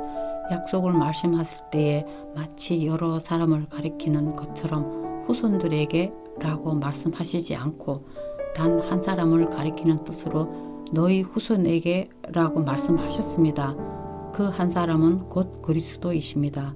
약속을 말씀하실 때에 마치 여러 사람을 가리키는 것처럼 후손들에게 라고 말씀하시지 않고 단 한 사람을 가리키는 뜻으로 너희 후손에게 라고 말씀하셨습니다. 그 한 사람은 곧 그리스도이십니다.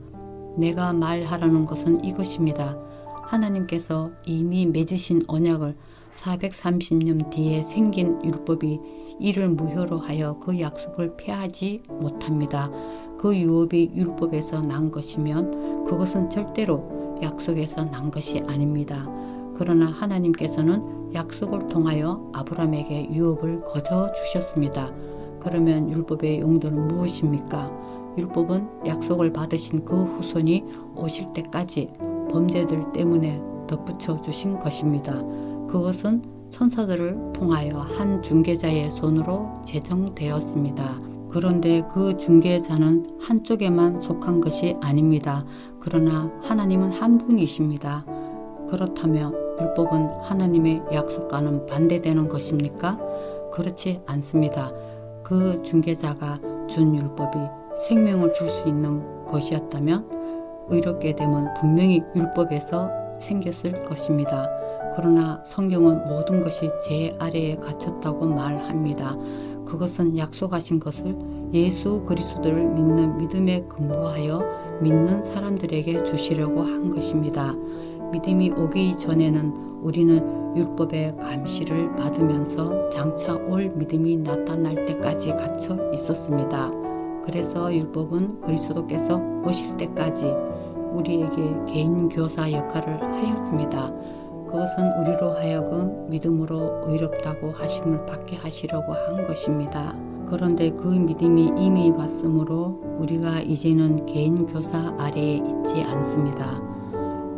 내가 말하라는 것은 이것입니다. 하나님께서 이미 맺으신 언약을 430년 뒤에 생긴 율법이 이를 무효로 하여 그 약속을 폐하지 못합니다. 그 유업이 율법에서 난 것이면 그것은 절대로 약속에서 난 것이 아닙니다. 그러나 하나님께서는 약속을 통하여 아브라함에게 유업을 거저 주셨습니다. 그러면 율법의 용도는 무엇입니까? 율법은 약속을 받으신 그 후손이 오실 때까지 범죄들 때문에 덧붙여 주신 것입니다. 그것은 천사들을 통하여 한 중개자의 손으로 제정되었습니다. 그런데 그 중개자는 한쪽에만 속한 것이 아닙니다. 그러나 하나님은 한 분이십니다. 그렇다면 율법은 하나님의 약속과는 반대되는 것입니까? 그렇지 않습니다. 그 중개자가 준 율법이 생명을 줄 수 있는 것이었다면 의롭게 되면 분명히 율법에서 생겼을 것입니다. 그러나 성경은 모든 것이 제 아래에 갇혔다고 말합니다. 그것은 약속하신 것을 예수 그리스도를 믿는 믿음에 근거하여 믿는 사람들에게 주시려고 한 것입니다. 믿음이 오기 전에는 우리는 율법의 감시를 받으면서 장차 올 믿음이 나타날 때까지 갇혀 있었습니다. 그래서 율법은 그리스도께서 오실 때까지 우리에게 개인 교사 역할을 하였습니다. 그것은 우리로 하여금 믿음으로 의롭다고 하심을 받게 하시려고 한 것입니다. 그런데 그 믿음이 이미 왔으므로 우리가 이제는 개인 교사 아래에 있지 않습니다.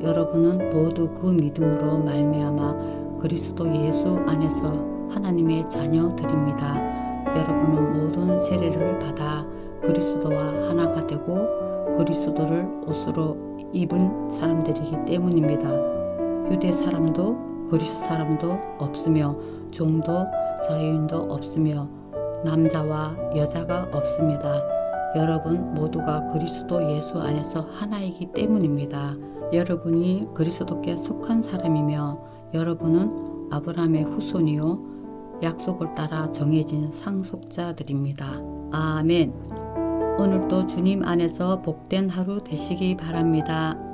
여러분은 모두 그 믿음으로 말미암아 그리스도 예수 안에서 하나님의 자녀들입니다. 여러분은 모든 세례를 받아 그리스도와 하나가 되고 그리스도를 옷으로 입은 사람들이기 때문입니다. 유대 사람도 그리스 사람도 없으며 종도 자유인도 없으며 남자와 여자가 없습니다. 여러분 모두가 그리스도 예수 안에서 하나이기 때문입니다. 여러분이 그리스도께 속한 사람이며 여러분은 아브라함의 후손이요 약속을 따라 정해진 상속자들입니다. 아멘. 오늘도 주님 안에서 복된 하루 되시기 바랍니다.